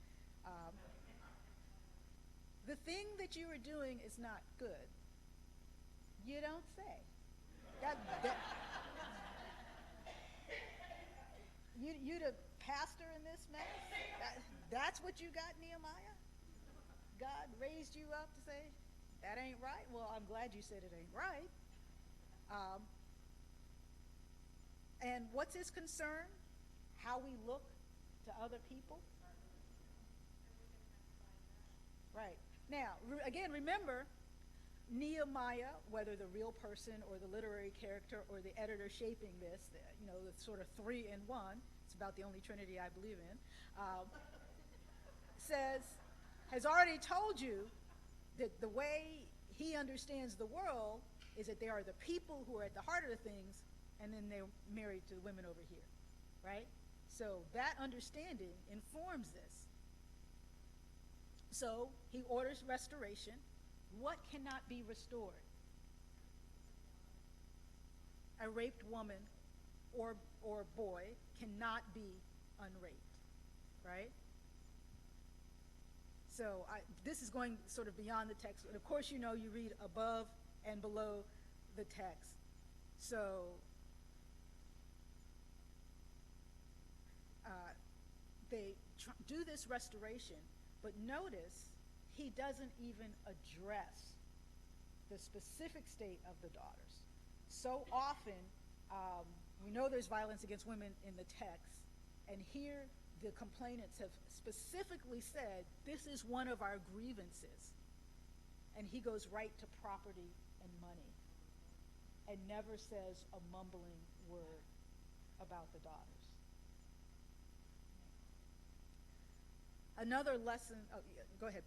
The thing that you are doing is not good. You don't say. You the pastor in this mess? That's what you got, Nehemiah? God raised you up to say, that ain't right? Well, I'm glad you said it ain't right. And what's his concern? How we look to other people? Right. Now, again, remember, Nehemiah, whether the real person or the literary character or the editor shaping this, the sort of 3 in 1, it's about the only Trinity I believe in, has already told you that the way he understands the world is that there are the people who are at the heart of the things, and then they're married to the women over here, right? So that understanding informs this. So he orders restoration. What cannot be restored? A raped woman or boy cannot be unraped, right? So this is going sort of beyond the text. And of course, you read above and below the text. So they do this restoration, but notice he doesn't even address the specific state of the daughters. So often, we know there's violence against women in the text, and here the complainants have specifically said, this is one of our grievances. And he goes right to property and money and never says a mumbling word about the daughters. Another lesson, go ahead.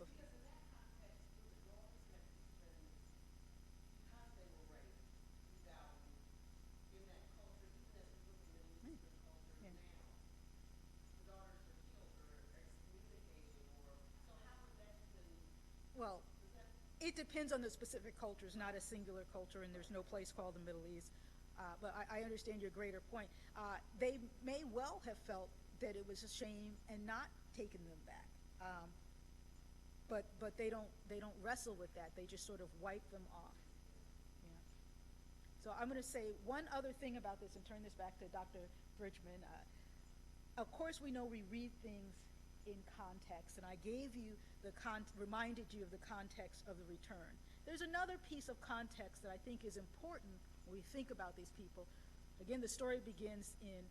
It depends on the specific culture. It's not a singular culture, and there's no place called the Middle East. But I understand your greater point. They may well have felt that it was a shame and not taken them back. But they don't wrestle with that. They just sort of wipe them off. Yeah. So I'm going to say one other thing about this and turn this back to Dr. Bridgeman. Of course, we know we read things in context, and I gave you reminded you of the context of the return. There's another piece of context that I think is important when we think about these people. Again, the story begins in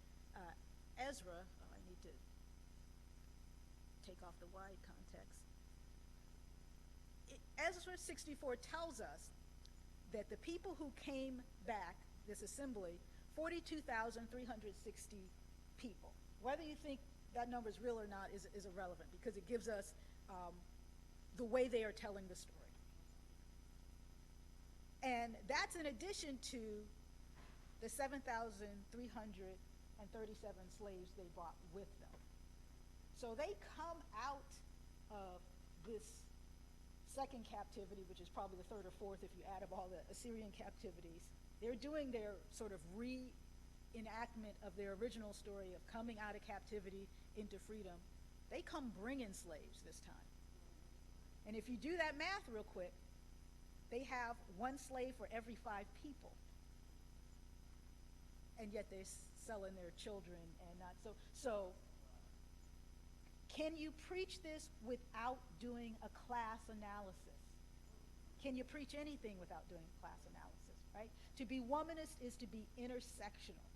Ezra. Oh, I need to take off the wide context. Ezra 64 tells us that the people who came back, this assembly, 42,360 people. Whether you think that number is real or not is irrelevant, because it gives us the way they are telling the story. And that's in addition to the 7,337 slaves they brought with them. So they come out of this second captivity, which is probably the third or fourth if you add up all the Assyrian captivities. They're doing their sort of reenactment of their original story of coming out of captivity into freedom. They come bringing slaves this time. And if you do that math real quick, they have one slave for every 5 people. And yet they're selling their children and not so. So can you preach this without doing a class analysis? Can you preach anything without doing a class analysis, right? To be womanist is to be intersectional.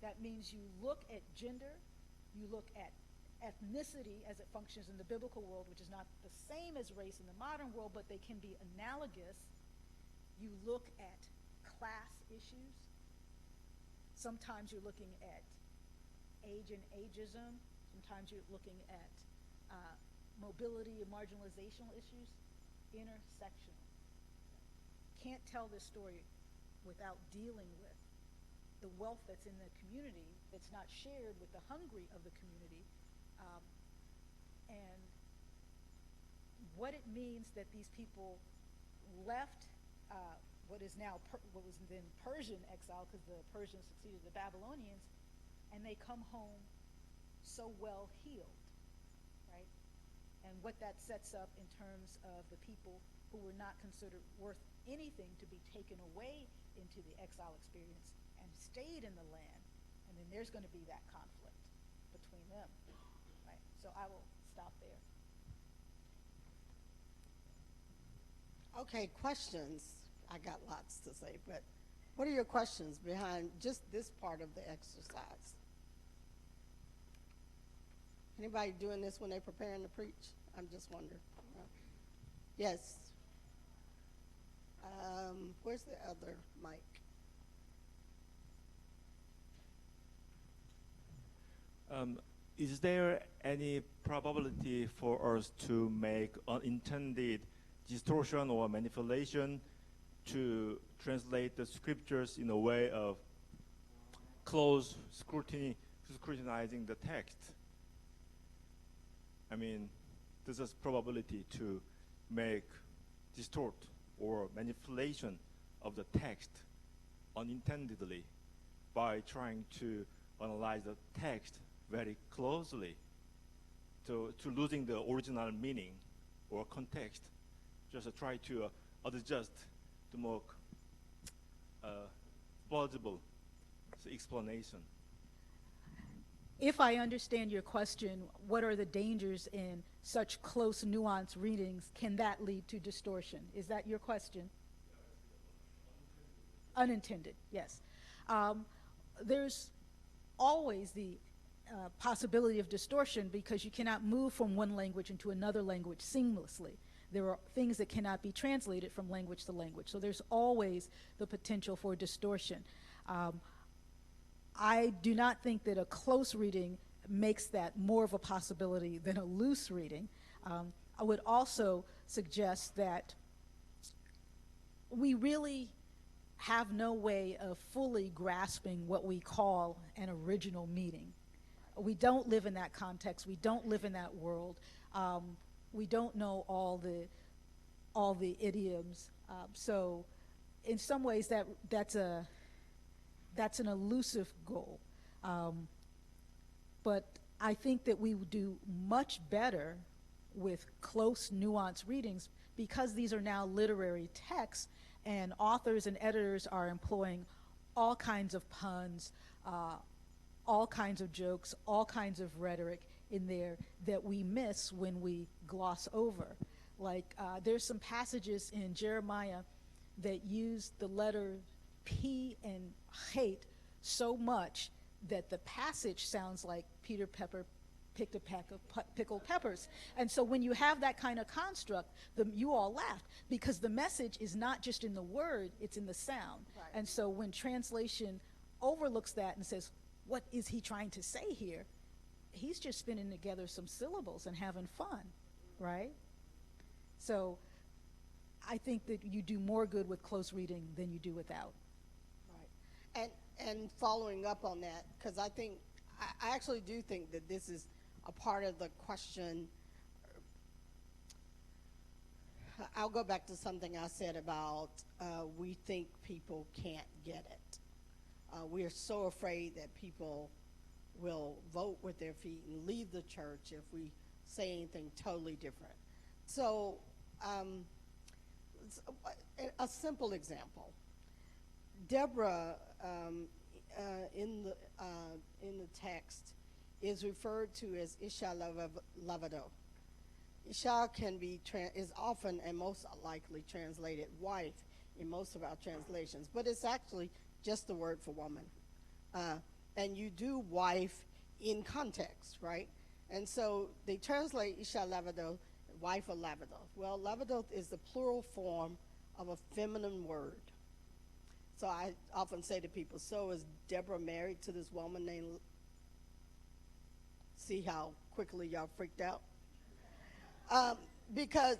That means you look at gender, you look at ethnicity as it functions in the biblical world, which is not the same as race in the modern world, but they can be analogous. You look at class issues. Sometimes you're looking at age and ageism. Sometimes you're looking at mobility and marginalizational issues. Intersectional. Can't tell this story without dealing with the wealth that's in the community that's not shared with the hungry of the community, and what it means that these people left what is now what was then Persian exile, because the Persians succeeded the Babylonians, and they come home so well healed, right? And what that sets up in terms of the people who were not considered worth anything to be taken away into the exile experience and stayed in the land, and then there's going to be that conflict between them, right? So I will stop there. Okay, questions. I got lots to say, but what are your questions behind just this part of the exercise? Anybody doing this when they're preparing to preach? I'm just wondering. Yes. Where's the other mic? Is there any probability for us to make unintended distortion or manipulation to translate the scriptures in a way of close scrutinizing the text? I mean, there's a probability to make distort or manipulation of the text unintendedly by trying to analyze the text very closely to losing the original meaning or context, just try to adjust the more plausible explanation. If I understand your question, what are the dangers in such close, nuanced readings? Can that lead to distortion? Is that your question? Unintended, yes. There's always the possibility of distortion because you cannot move from one language into another language seamlessly. There are things that cannot be translated from language to language. So there's always the potential for distortion. I do not think that a close reading makes that more of a possibility than a loose reading. I would also suggest that we really have no way of fully grasping what we call an original meaning. We don't live in that context. We don't live in that world. We don't know all all the idioms. So in some ways that's an elusive goal. But I think that we would do much better with close, nuanced readings because these are now literary texts, and authors and editors are employing all kinds of puns, all kinds of jokes, all kinds of rhetoric in there that we miss when we gloss over. Like there's some passages in Jeremiah that use the letter P and hate so much that the passage sounds like Peter Pepper picked a peck of pickled peppers. And so when you have that kind of construct, you all laughed because the message is not just in the word, it's in the sound. Right. And so when translation overlooks that and says, what is he trying to say here? He's just spinning together some syllables and having fun, right? So I think that you do more good with close reading than you do without. Right. And following up on that, because I actually do think that this is a part of the question. I'll go back to something I said about we think people can't get it. We are so afraid that people will vote with their feet and leave the church if we say anything totally different. So a simple example. Deborah in the text is referred to as Isha Lavado. Isha is often and most likely translated wife in most of our translations, but it's actually just the word for woman. And you do wife in context, right? And so they translate Isha Lavado, wife of Lavadoth. Well, Lavadoth is the plural form of a feminine word. So I often say to people, so is Deborah married to this woman named, see how quickly y'all freaked out? Because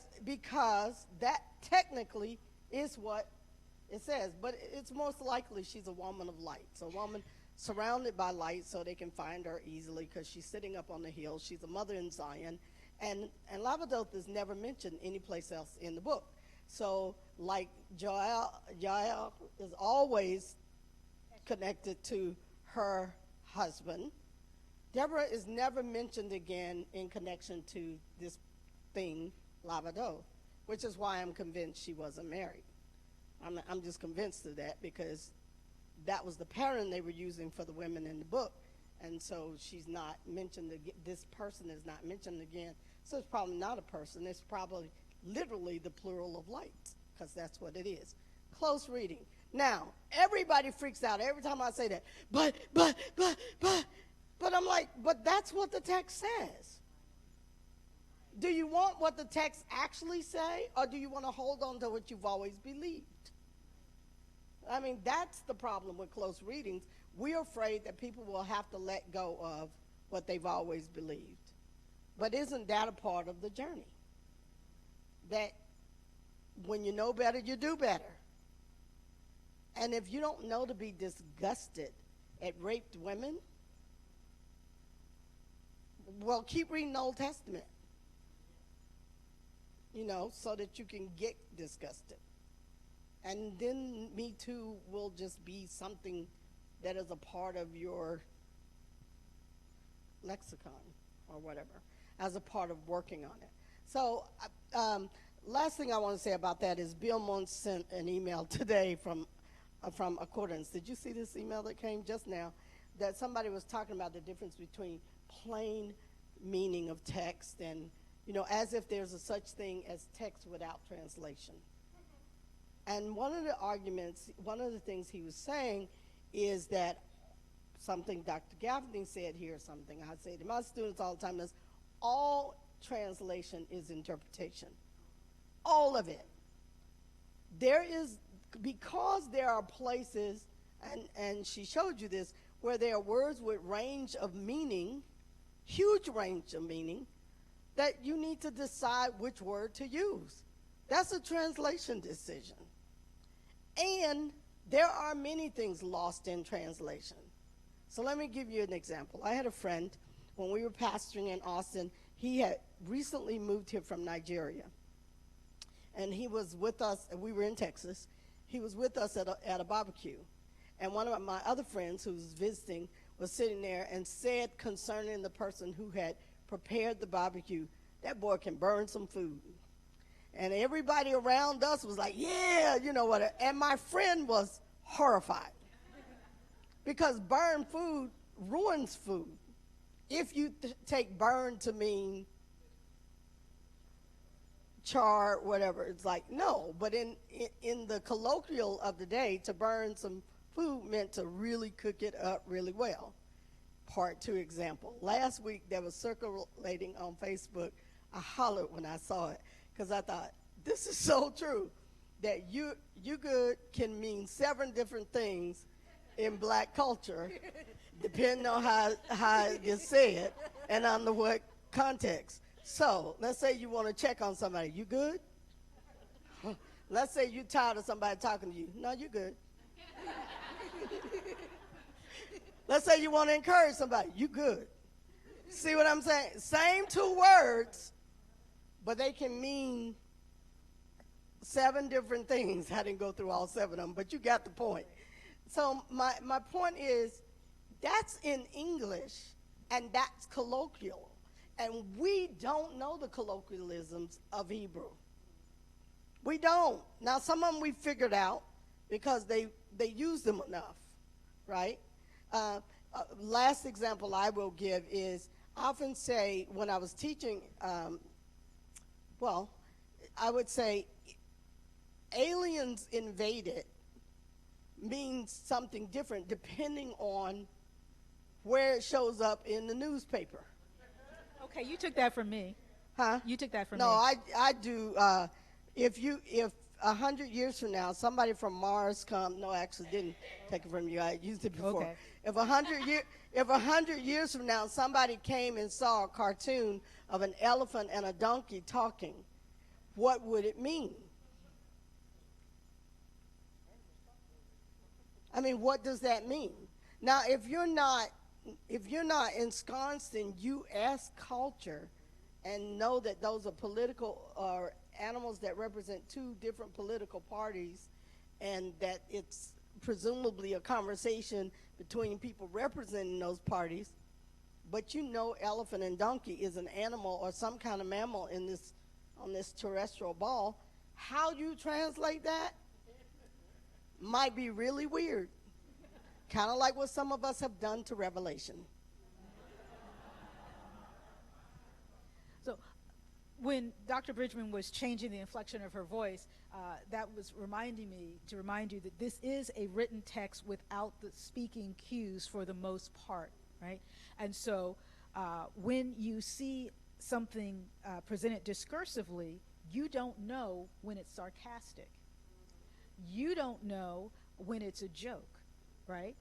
that technically is what it says, but it's most likely she's a woman of light. So a woman surrounded by light so they can find her easily because she's sitting up on the hill. She's a mother in Zion. And Lavadoth is never mentioned anyplace else in the book. So like Jael is always connected to her husband. Deborah is never mentioned again in connection to this thing, Lavadoth, which is why I'm convinced she wasn't married. I'm just convinced of that because that was the pattern they were using for the women in the book. And so she's not mentioned, this person is not mentioned again. So it's probably not a person. It's probably literally the plural of light, because that's what it is. Close reading. Now, everybody freaks out every time I say that. But I'm like, but that's what the text says. Do you want what the text actually say, or do you want to hold on to what you've always believed? I mean, that's the problem with close readings. We're afraid that people will have to let go of what they've always believed. But isn't that a part of the journey? That when you know better, you do better. And if you don't know to be disgusted at raped women, well, keep reading the Old Testament, so that you can get disgusted. And then Me Too will just be something that is a part of your lexicon or whatever, as a part of working on it. So last thing I want to say about that is Bill Mons sent an email today from Accordance. Did you see this email that came just now? That somebody was talking about the difference between plain meaning of text and, as if there's a such thing as text without translation. And one of the things he was saying is that something Dr. Gaffney said here, something I say to my students all the time is, all translation is interpretation. All of it. Because there are places, and she showed you this, where there are words with range of meaning, huge range of meaning, that you need to decide which word to use. That's a translation decision. And there are many things lost in translation. So let me give you an example. I had a friend, when we were pastoring in Austin, he had recently moved here from Nigeria. and he was with us, and we were in Texas. He was with us at a barbecue. And one of my other friends who was visiting was sitting there and said concerning the person who had prepared the barbecue, that boy can burn some food. And everybody around us was like, yeah, you know what. And my friend was horrified because burned food ruins food. If you take burn to mean char, whatever, it's like, no. But in the colloquial of the day, to burn some food meant to really cook it up really well. Part 2 example. Last week, there was circulating on Facebook. I hollered when I saw it because I thought, this is so true, that you good can mean 7 different things in black culture, depending on how you say it and under what context. So let's say you want to check on somebody. You good? Let's say you're tired of somebody talking to you. No, you good. Let's say you want to encourage somebody. You good. See what I'm saying? Same 2 words, but they can mean 7 different things. I didn't go through all 7 of them, but you got the point. So my point is, that's in English, and that's colloquial. And we don't know the colloquialisms of Hebrew. We don't. Now, some of them we figured out because they use them enough, right? Last example I will give is, I often say when I was teaching, I would say aliens invaded means something different depending on where it shows up in the newspaper. Okay, you took that from me. Huh? You took that from No, me. I do. If 100 years from now somebody from Mars come, no, I actually didn't take it from you. I used it before. Okay. If 100 years from now somebody came and saw a cartoon of an elephant and a donkey talking, what would it mean? I mean, what does that mean? Now, if you're not ensconced in U.S. culture and know that those are political or animals that represent 2 different political parties, and that it's presumably a conversation between people representing those parties, but you know elephant and donkey is an animal or some kind of mammal on this terrestrial ball, how you translate that might be really weird. Kind of like what some of us have done to Revelation. So when Dr. Bridgeman was changing the inflection of her voice, that was reminding me to remind you that this is a written text without the speaking cues for the most part, right? And so when you see something presented discursively, you don't know when it's sarcastic. You don't know when it's a joke, right?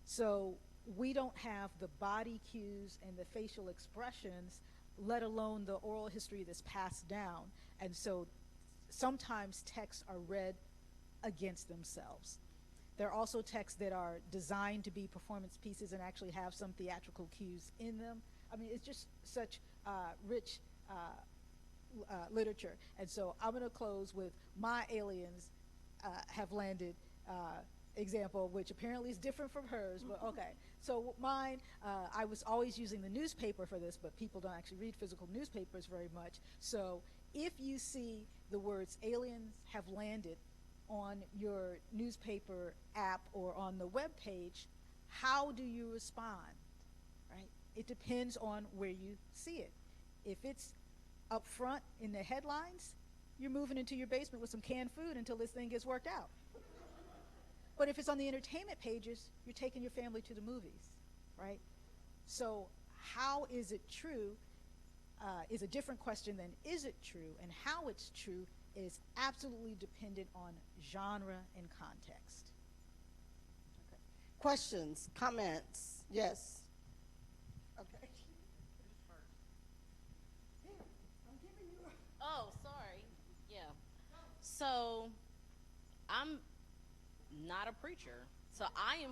So we don't have the body cues and the facial expressions, let alone the oral history that's passed down. And so sometimes texts are read against themselves. There are also texts that are designed to be performance pieces and actually have some theatrical cues in them. I mean, it's just such rich literature. And so I'm going to close with my aliens have landed example, which apparently is different from hers, but okay. So mine, I was always using the newspaper for this, but people don't actually read physical newspapers very much. So if you see the words aliens have landed on your newspaper app or on the web page, how do you respond, right? It depends on where you see it. If it's up front in the headlines, you're moving into your basement with some canned food until this thing gets worked out. But if it's on the entertainment pages, you're taking your family to the movies, right? So how is it true is a different question than is it true, and how it's true is absolutely dependent on genre and context. Okay. Questions, comments? Yes. Okay. Oh, sorry. Yeah. So, I'm not a preacher. So I am,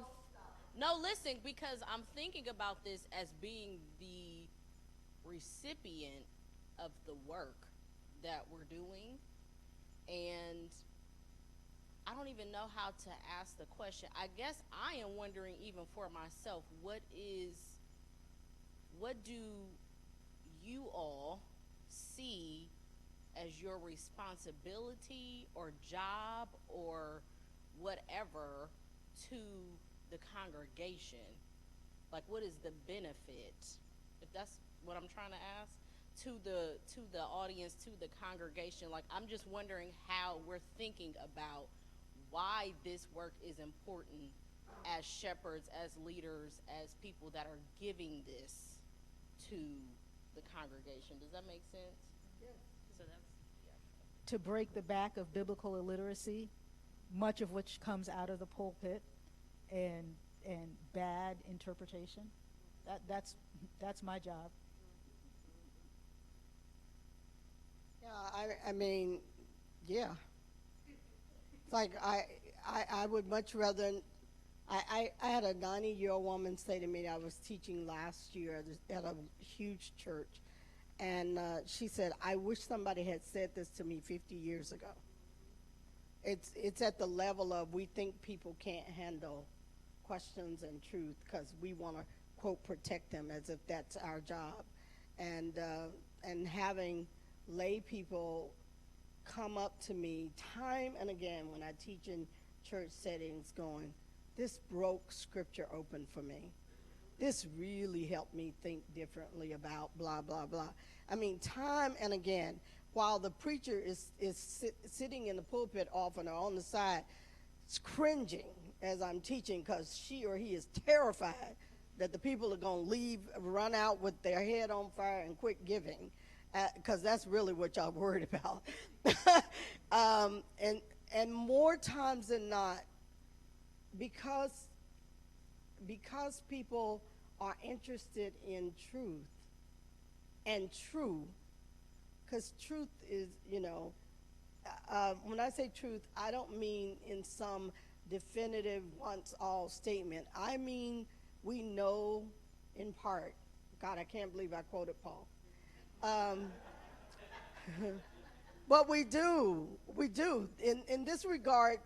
no, listen, because I'm thinking about this as being the recipient of the work that we're doing. and I don't even know how to ask the question. I guess I am wondering, even for myself, what do you all see as your responsibility or job or whatever to the congregation? Like, what is the benefit, if that's what I'm trying to ask, to the audience, to the congregation? Like, I'm just wondering how we're thinking about why this work is important as shepherds, as leaders, as people that are giving this to the congregation. Does that make sense? Yes. So that's, yeah. To break the back of biblical illiteracy, much of which comes out of the pulpit, and bad interpretation. That's my job. Yeah, I mean, yeah. It's like I would much rather. I had a 90-year-old woman say to me, I was teaching last year at a huge church, and she said, I wish somebody had said this to me 50 years ago. It's at the level of, we think people can't handle questions and truth because we want to, quote, protect them, as if that's our job. And having lay people come up to me time and again when I teach in church settings going, this broke scripture open for me. This really helped me think differently about blah, blah, blah. I mean, time and again, while the preacher is sitting in the pulpit often or on the side, cringing as I'm teaching because she or he is terrified that the people are going to leave, run out with their head on fire and quit giving, because that's really what y'all worried about. And more times than not, because people are interested in truth and true, because truth is, when I say truth, I don't mean in some definitive once-all statement. I mean we know in part. God, I can't believe I quoted Paul. But we do. In this regard,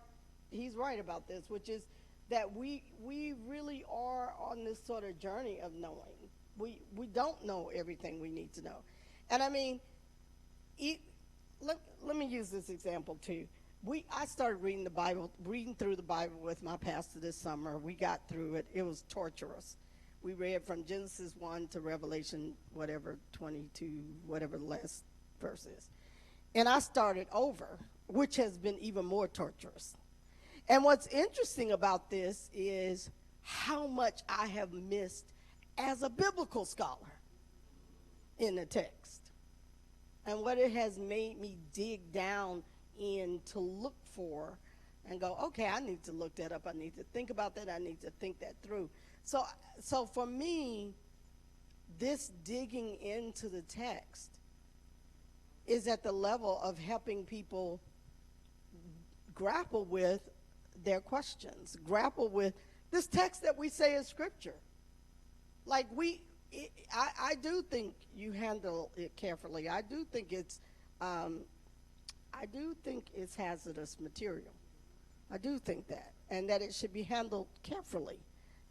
he's right about this, which is that we really are on this sort of journey of knowing. We don't know everything we need to know. And I mean, let me use this example too. I started reading through the Bible with my pastor this summer. We got through it. It was torturous. We read from Genesis 1 to Revelation, 22, whatever the last verse is. And I started over, which has been even more torturous. And what's interesting about this is how much I have missed as a biblical scholar in the text, and what it has made me dig down in to look for and go, okay, I need to look that up. I need to think about that. I need to think that through. So for me, this digging into the text is at the level of helping people grapple with their questions, grapple with this text that we say is scripture. Like I do think you handle it carefully. I do think it's hazardous material. I do think that, and that it should be handled carefully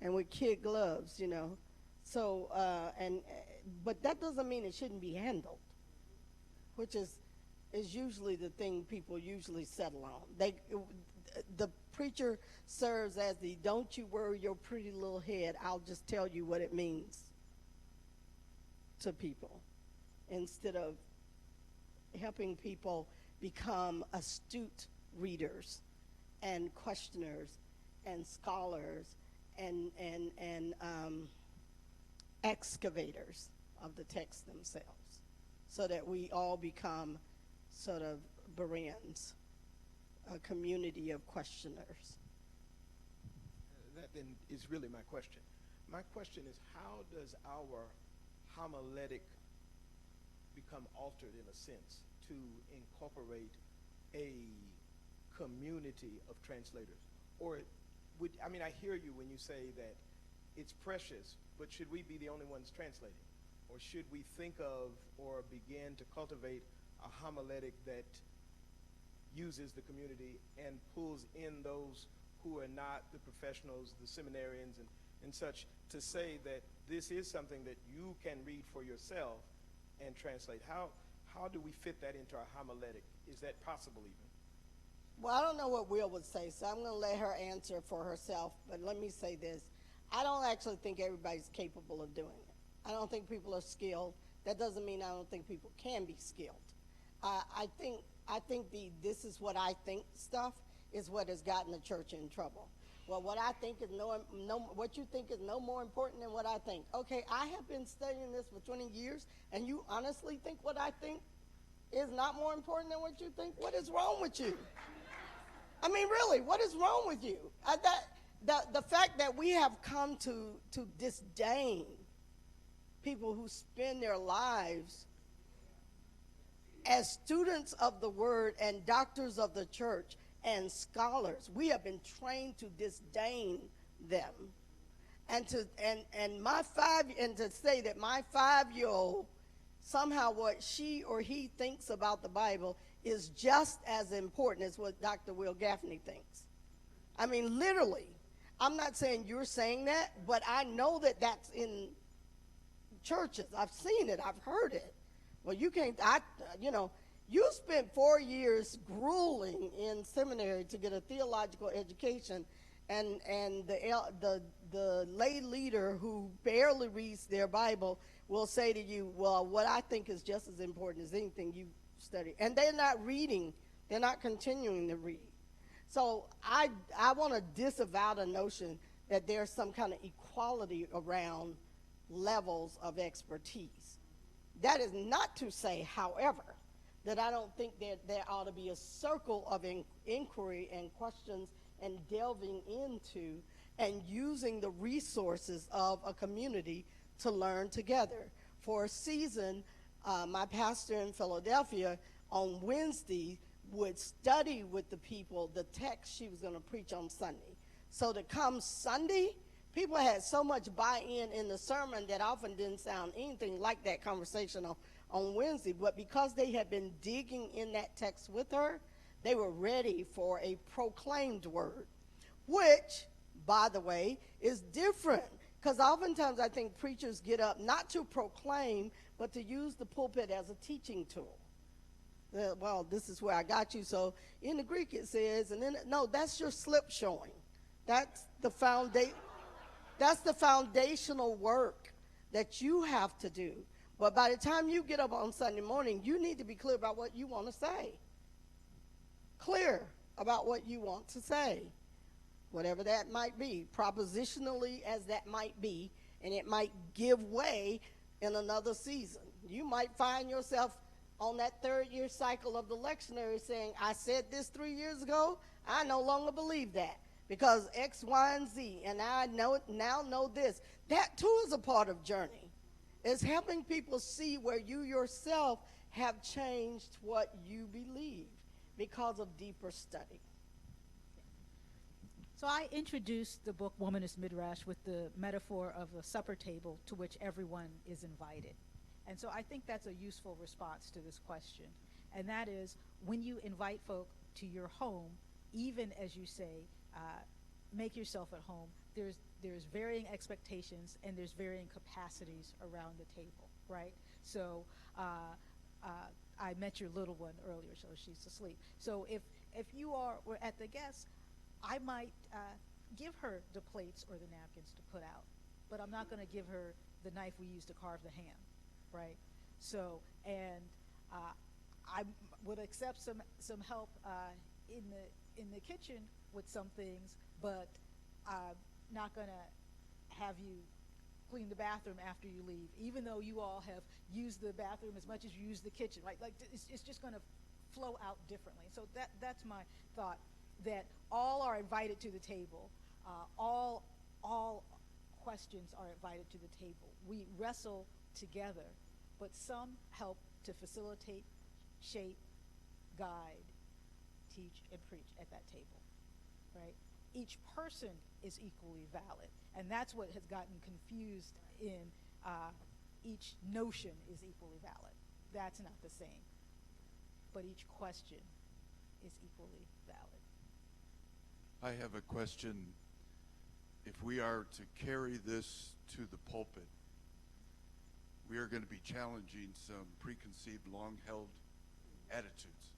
and with kid gloves, So, but that doesn't mean it shouldn't be handled, which is usually the thing people usually settle on. The preacher serves as the don't you worry your pretty little head, I'll just tell you what it means to people, instead of helping people become astute readers and questioners and scholars and excavators of the text themselves, so that we all become sort of Bereans, a community of questioners. That then is really my question. My question is, how does our homiletic become altered in a sense to incorporate a community of translators? Or I hear you when you say that it's precious, but should we be the only ones translating? Or should we think of or begin to cultivate a homiletic that uses the community and pulls in those who are not the professionals, the seminarians and such, to say that this is something that you can read for yourself and translate. How do we fit that into our homiletic? Is that possible even? Well, I don't know what Will would say, so I'm going to let her answer for herself. But let me say this. I don't actually think everybody's capable of doing it. I don't think people are skilled. That doesn't mean I don't think people can be skilled. I think the "this is what I think" stuff is what has gotten the church in trouble. Well, what I think is what you think is no more important than what I think. Okay, I have been studying this for 20 years, and you honestly think what I think is not more important than what you think? What is wrong with you? I mean, really, what is wrong with you? The fact that we have come to disdain people who spend their lives as students of the word and doctors of the church and scholars, we have been trained to disdain them. And to say that my 5-year-old, somehow what she or he thinks about the Bible is just as important as what Dr. Will Gaffney thinks. I mean, literally. I'm not saying you're saying that, but I know that that's in churches. I've seen it. I've heard it. Well, you can't, you spent 4 years grueling in seminary to get a theological education, and the lay leader who barely reads their Bible will say to you, well, what I think is just as important as anything you study. And they're not reading. They're not continuing to read. So I want to disavow the notion that there's some kind of equality around levels of expertise. That is not to say, however, that I don't think that there ought to be a circle of inquiry and questions and delving into and using the resources of a community to learn together. For a season, my pastor in Philadelphia on Wednesday would study with the people the text she was going to preach on Sunday. So to come Sunday, people had so much buy-in in the sermon that often didn't sound anything like that conversation on Wednesday. But because they had been digging in that text with her, they were ready for a proclaimed word, which, by the way, is different. Because oftentimes I think preachers get up not to proclaim, but to use the pulpit as a teaching tool. Well, this is where I got you. So in the Greek it says, and then, no, that's your slip showing. That's the foundational work that you have to do. But by the time you get up on Sunday morning, you need to be clear about what you want to say. Clear about what you want to say. Whatever that might be, propositionally as that might be, and it might give way in another season. You might find yourself on that 3rd-year cycle of the lectionary saying, I said this 3 years ago, I no longer believe that because X, Y, and Z, and I now know this. That too is a part of journey. It's helping people see where you yourself have changed what you believe because of deeper study. So I introduced the book Woman is Midrash with the metaphor of a supper table to which everyone is invited. And so I think that's a useful response to this question. And that is, when you invite folk to your home, even as you say, make yourself at home, there's varying expectations and there's varying capacities around the table, right? So I met your little one earlier, so she's asleep. So if you were at the guest, I might give her the plates or the napkins to put out, but I'm not going to give her the knife we use to carve the ham, right? So, and I would accept some help in the kitchen with some things, but I'm not going to have you clean the bathroom after you leave, even though you all have used the bathroom as much as you use the kitchen, right? Like it's just going to flow out differently. So that's my thought, that all are invited to the table. All questions are invited to the table. We wrestle together, but some help to facilitate, shape, guide, teach, and preach at that table, right? Each person is equally valid, and that's what has gotten confused in each notion is equally valid. That's not the same. But each question is equally valid. I have a question. If we are to carry this to the pulpit, we are going to be challenging some preconceived, long-held attitudes.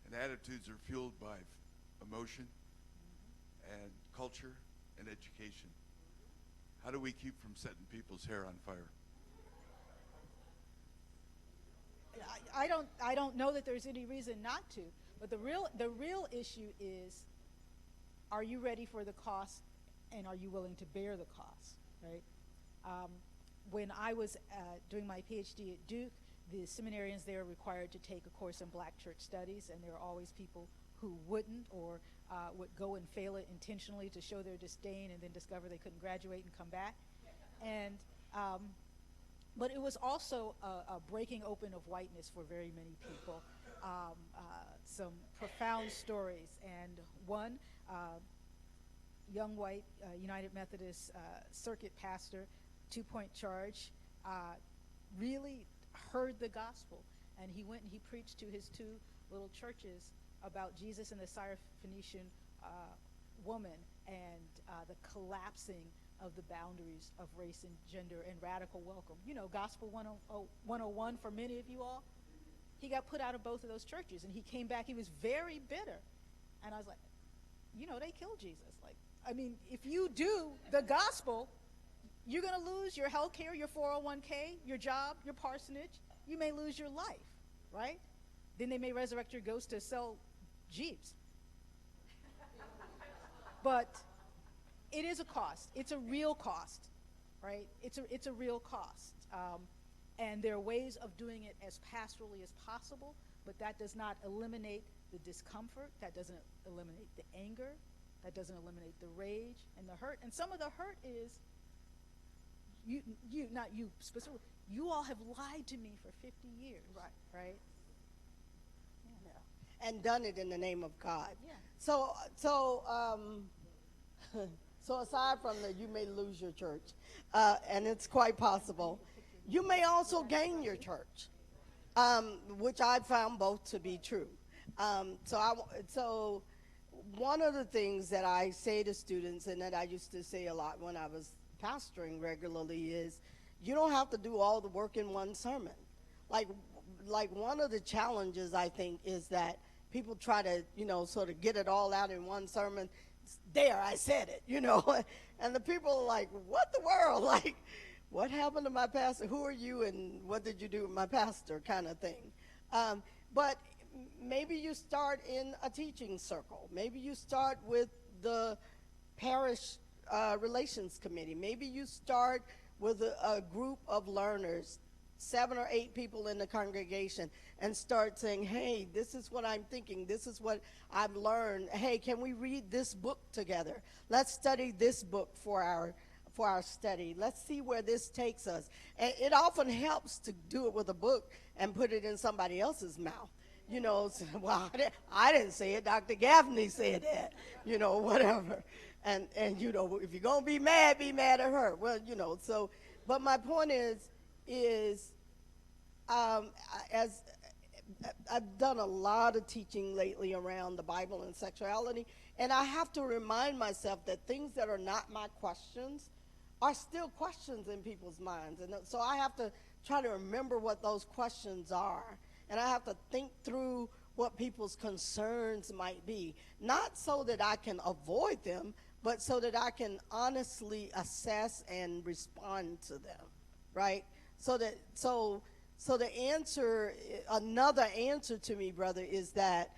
And attitudes are fueled by emotion and culture and education. How do we keep from setting people's hair on fire? I don't know that there's any reason not to, but the real issue is, are you ready for the cost, and are you willing to bear the cost, right? When I was doing my PhD at Duke, the seminarians there were required to take a course in Black church studies, and there were always people who wouldn't, or would go and fail it intentionally to show their disdain and then discover they couldn't graduate and come back. And but it was also a breaking open of whiteness for very many people. Some profound stories, and one young white United Methodist circuit pastor, 2-point charge, really heard the gospel, and he went and he preached to his 2 little churches about Jesus and the Syrophoenician woman, and the collapsing of the boundaries of race and gender and radical welcome. You know, Gospel 101 for many of you all. He got put out of both of those churches, and he came back. He was very bitter. And I was like, you know, they killed Jesus. Like, I mean, if you do the gospel, you're going to lose your health care, your 401k, your job, your parsonage. You may lose your life, right? Then they may resurrect your ghost to sell Jeeps. But it is a cost. It's a real cost, right? It's a real cost. And there are ways of doing it as pastorally as possible, but that does not eliminate the discomfort. That doesn't eliminate the anger. That doesn't eliminate the rage and the hurt. And some of the hurt is, you not you specifically, you all have lied to me for 50 years, right? Yeah. And done it in the name of God. Yeah. So aside from that, you may lose your church, and it's quite possible. You may also gain your church, which I found both to be true. So one of the things that I say to students, and that I used to say a lot when I was pastoring regularly, is you don't have to do all the work in one sermon. Like one of the challenges, I think, is that people try to, sort of get it all out in one sermon. There, I said it, and the people are like, what the world? Like, what happened to my pastor? Who are you, and what did you do with my pastor, kind of thing. But maybe you start in a teaching circle. Maybe you start with the parish relations committee. Maybe you start with a group of learners, 7 or 8 people in the congregation, and start saying, hey, this is what I'm thinking. This is what I've learned. Hey, can we read this book together? Let's study this book for our study. Let's see where this takes us. And it often helps to do it with a book and put it in somebody else's mouth. Well, I didn't say it. Dr. Gaffney said that, whatever. And if you're going to be mad at her. Well, so, but my point is as I've done a lot of teaching lately around the Bible and sexuality, and I have to remind myself that things that are not my questions are still questions in people's minds. And so I have to try to remember what those questions are. And I have to think through what people's concerns might be, not so that I can avoid them, but so that I can honestly assess and respond to them, right? So the answer, another answer to me, brother, is that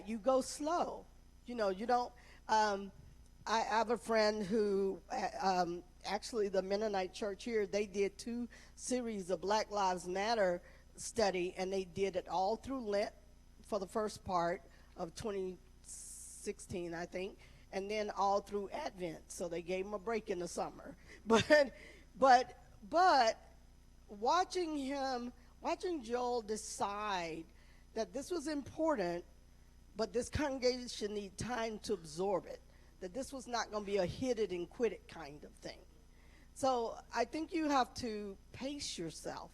you go slow. You don't. I have a friend who, actually, the Mennonite church here, they did 2 series of Black Lives Matter study, and they did it all through Lent for the first part of 2016, I think, and then all through Advent. So they gave them a break in the summer. But watching Joel decide that this was important, but this congregation need time to absorb it, that this was not going to be a hit it and quit it kind of thing. So I think you have to pace yourself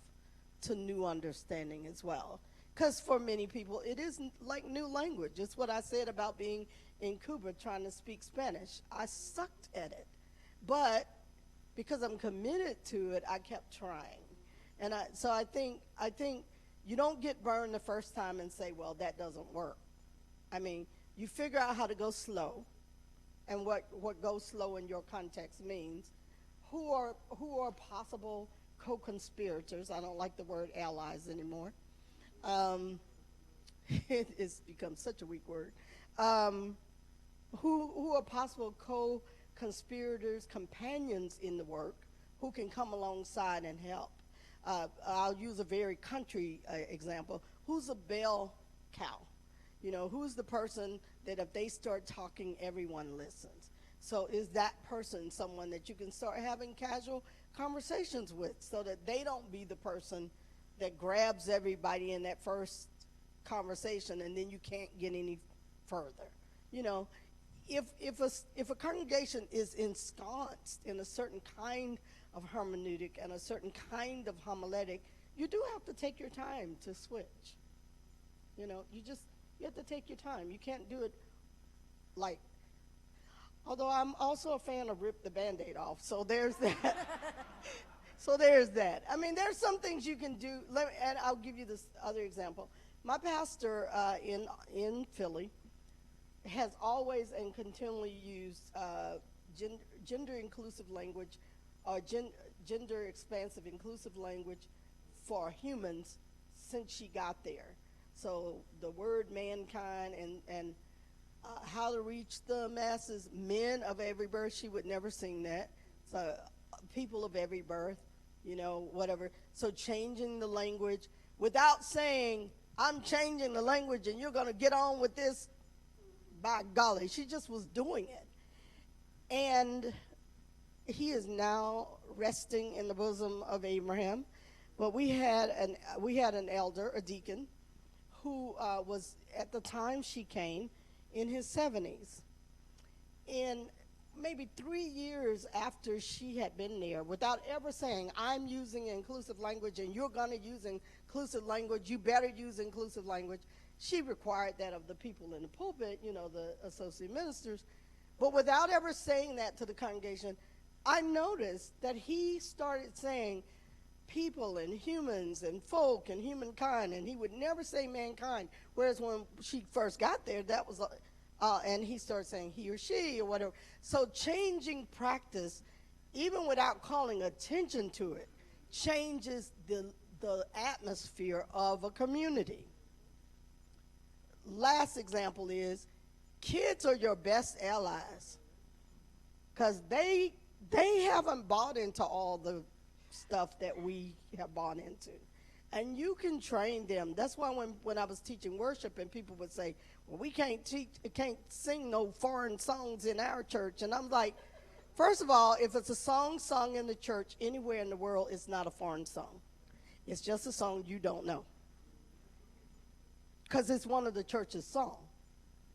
to new understanding as well. Because for many people, it isn't like new language. It's what I said about being in Cuba trying to speak Spanish. I sucked at it. But because I'm committed to it, I kept trying. And so I think you don't get burned the first time and say, well, that doesn't work. I mean, you figure out how to go slow and what goes slow in your context means. Who are possible co-conspirators? I don't like the word allies anymore. It's become such a weak word. Who are possible co-conspirators, companions in the work, who can come alongside and help. I'll use a very country example. Who's a bell cow? You know, who's the person that if they start talking, everyone listens? So is that person someone that you can start having casual conversations with so that they don't be the person that grabs everybody in that first conversation and then you can't get any further? You know, if a congregation is ensconced in a certain kind of hermeneutic and a certain kind of homiletic, you do have to take your time to switch. You know, you have to take your time. You can't do it like, although I'm also a fan of rip the Band-Aid off, so there's that. So there's that. I mean, there's some things you can do, and I'll give you this other example. My pastor in Philly has always and continually used gender-inclusive language or gender-expansive inclusive language for humans since she got there. So the word mankind and how to reach the masses, men of every birth, she would never sing that. So people of every birth, you know, whatever. So changing the language without saying, I'm changing the language and you're going to get on with this, by golly, she just was doing it. And he is now resting in the bosom of Abraham. But we had an elder, a deacon, who was, at the time she came, in his 70s. And maybe 3 years after she had been there, without ever saying, I'm using inclusive language and you're going to use inclusive language, you better use inclusive language, she required that of the people in the pulpit, you know, the associate ministers. But without ever saying that to the congregation, I noticed that he started saying people and humans and folk and humankind, and he would never say mankind, whereas when she first got there, that was, and he started saying he or she or whatever. So changing practice, even without calling attention to it, changes the atmosphere of a community. Last example is kids are your best allies because they haven't bought into all the stuff that we have bought into. And you can train them. That's why when I was teaching worship and people would say, well, we can't sing no foreign songs in our church. And I'm like, first of all, if it's a song sung in the church anywhere in the world, it's not a foreign song. It's just a song you don't know. Because it's one of the church's song.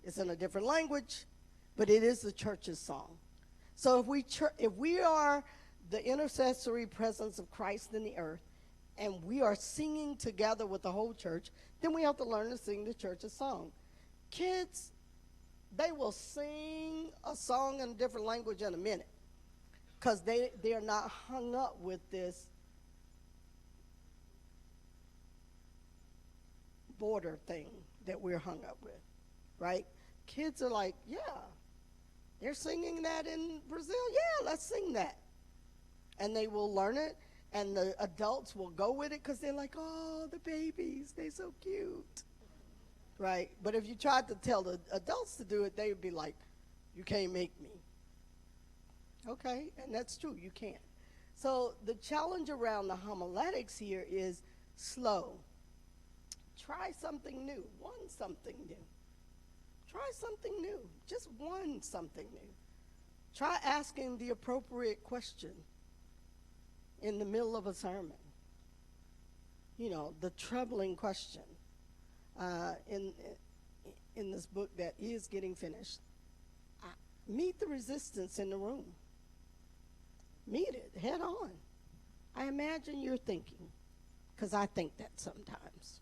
It's in a different language, but it is the church's song. So if we are the intercessory presence of Christ in the earth, and we are singing together with the whole church, then we have to learn to sing the church's song. Kids, they will sing a song in a different language in a minute because they are not hung up with this border thing that we're hung up with, right? Kids are like, yeah, they're singing that in Brazil. Yeah, let's sing that. And they will learn it, and the adults will go with it because they're like, oh, the babies, they're so cute, right? But if you tried to tell the adults to do it, they would be like, you can't make me. Okay, and that's true, you can't. So the challenge around the homiletics here is slow. Try something new, something new. Try something new, just something new. Try asking the appropriate question in the middle of a sermon. You know, the troubling question in this book that is getting finished. Meet the resistance in the room. Meet it head on. I imagine you're thinking, because I think that sometimes.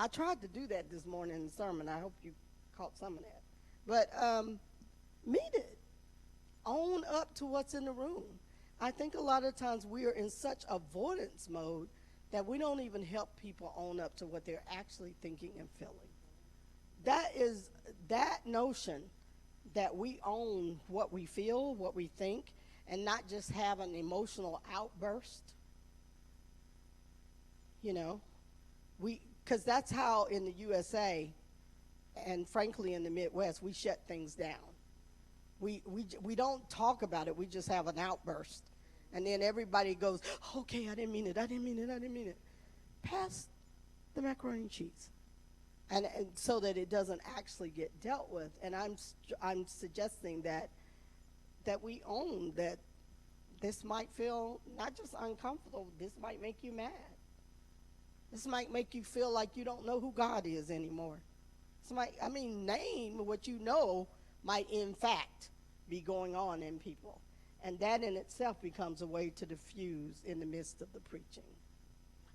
I tried to do that this morning in the sermon. I hope you caught some of that. But meet it. Own up to what's in the room. I think a lot of times we are in such avoidance mode that we don't even help people own up to what they're actually thinking and feeling. That notion that we own what we feel, what we think, and not just have an emotional outburst. You know, because that's how in the USA and frankly in the Midwest we shut things down. We don't talk about it. We just have an outburst, and then everybody goes, "Okay, I didn't mean it. I didn't mean it. I didn't mean it." Pass the macaroni and cheese, and so that it doesn't actually get dealt with. And I'm suggesting that we own that. This might feel not just uncomfortable. This might make you mad. This might make you feel like you don't know who God is anymore. Name what you know might in fact be going on in people. And that in itself becomes a way to diffuse in the midst of the preaching.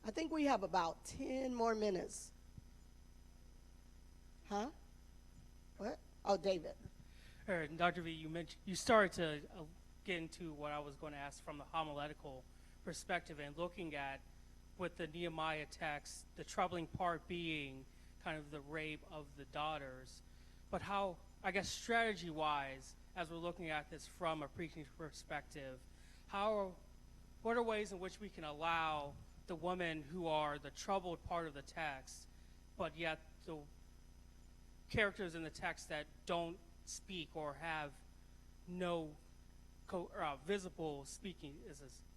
I think we have about 10 more minutes. Huh? What? Oh, David. All right, Dr. V, you started to get into what I was going to ask from the homiletical perspective and looking at with the Nehemiah text, the troubling part being kind of the rape of the daughters, but how, I guess, strategy-wise, as we're looking at this from a preaching perspective, what are ways in which we can allow the women who are the troubled part of the text, but yet the characters in the text that don't speak or have no visible speaking,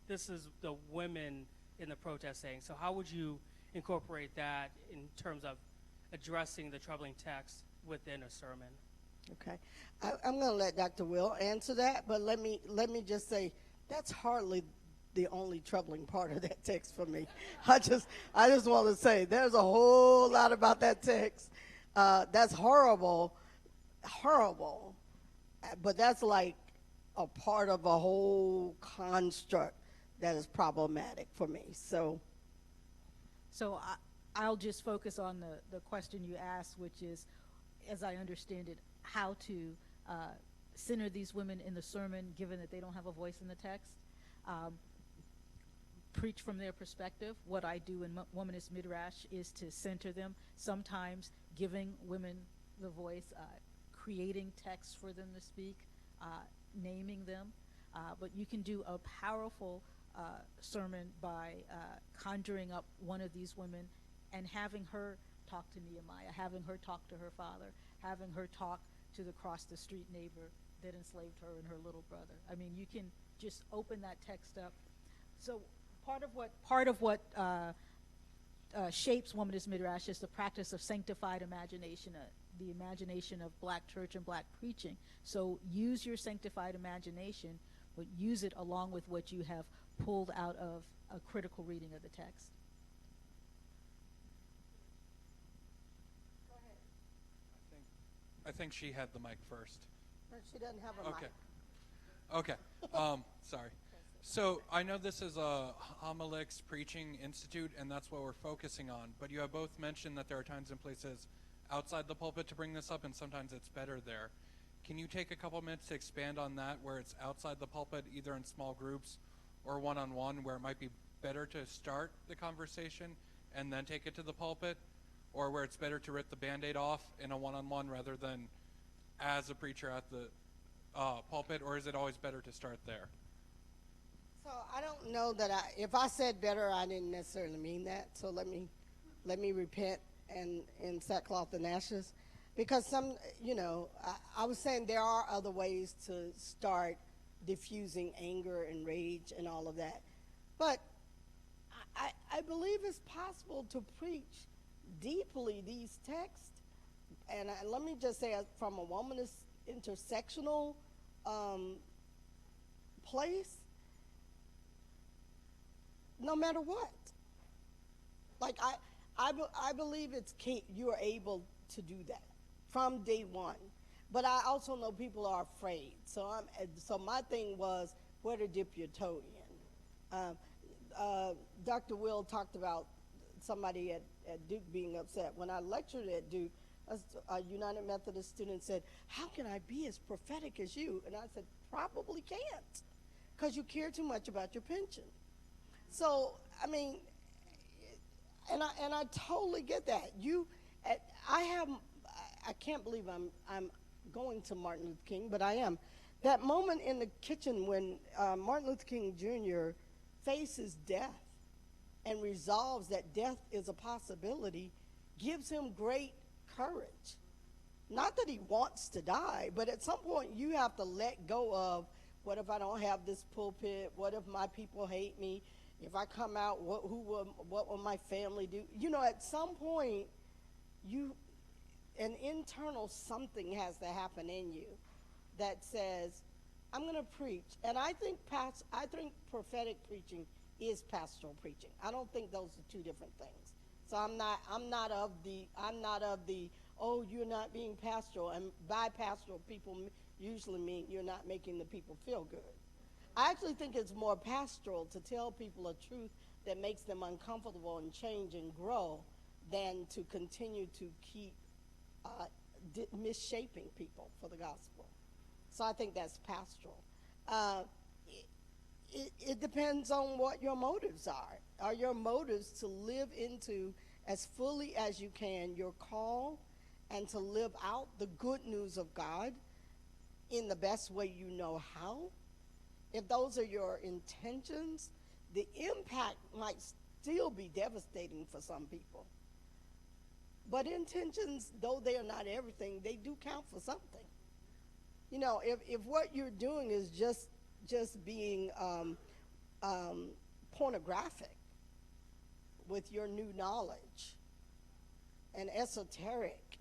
this is the women in the protest saying. So how would you incorporate that in terms of addressing the troubling text within a sermon? Okay, I'm going to let Dr. Will answer that, but let me just say that's hardly the only troubling part of that text for me. I just want to say there's a whole lot about that text that's horrible, but that's like a part of a whole construct that is problematic for me. So I'll just focus on the question you asked, which is, as I understand it, how to center these women in the sermon, given that they don't have a voice in the text. Preach from their perspective. What I do in Womanist Midrash is to center them, sometimes giving women the voice, creating texts for them to speak, naming them. But you can do a powerful sermon by conjuring up one of these women and having her talk to Nehemiah, having her talk to her father, having her talk to the cross-the-street neighbor that enslaved her and her little brother. I mean, you can just open that text up. So part of what shapes Womanist Midrash is the practice of sanctified imagination, the imagination of black church and black preaching. So use your sanctified imagination, but use it along with what you have pulled out of a critical reading of the text. Go ahead. I think she had the mic first. No, she doesn't have a mic. Okay. Sorry. So I know this is a Homiletics Preaching Institute, and that's what we're focusing on. But you have both mentioned that there are times and places outside the pulpit to bring this up, and sometimes it's better there. Can you take a couple minutes to expand on that, where it's outside the pulpit, either in small groups or one-on-one, where it might be better to start the conversation and then take it to the pulpit, or where it's better to rip the Band-Aid off in a one-on-one rather than as a preacher at the pulpit, or is it always better to start there? So I don't know that if I said better, I didn't necessarily mean that. So let me repent and in sackcloth and ashes, because I was saying there are other ways to start diffusing anger and rage and all of that, but I believe it's possible to preach deeply these texts, and let me just say, from a womanist intersectional place, no matter what. Like I believe you are able to do that from day one. But I also know people are afraid. So my thing was where to dip your toe in. Dr. Will talked about somebody at Duke being upset. When I lectured at Duke, a United Methodist student said, "How can I be as prophetic as you?" And I said, "Probably can't, because you care too much about your pension." So, I mean, and I totally get that. I can't believe I'm going to Martin Luther King, but I am. That moment in the kitchen when Martin Luther King Jr. faces death and resolves that death is a possibility gives him great courage. Not that he wants to die, but at some point you have to let go of, what if I don't have this pulpit? What if my people hate me? If I come out, what will my family do? You know, at some point, an internal something has to happen in you that says, I'm going to preach. And I think prophetic preaching is pastoral preaching. I don't think those are two different things. So I'm not of the oh, you're not being pastoral. And by pastoral, people usually mean you're not making the people feel good. I actually think it's more pastoral to tell people a truth that makes them uncomfortable and change and grow than to continue to keep misshaping people for the gospel. So I think that's pastoral. It depends on what your motives are. Are your motives to live into, as fully as you can, your call and to live out the good news of God in the best way you know how? If those are your intentions, the impact might still be devastating for some people. But intentions, though they are not everything, they do count for something. You know, if what you're doing is just being pornographic with your new knowledge and esoteric,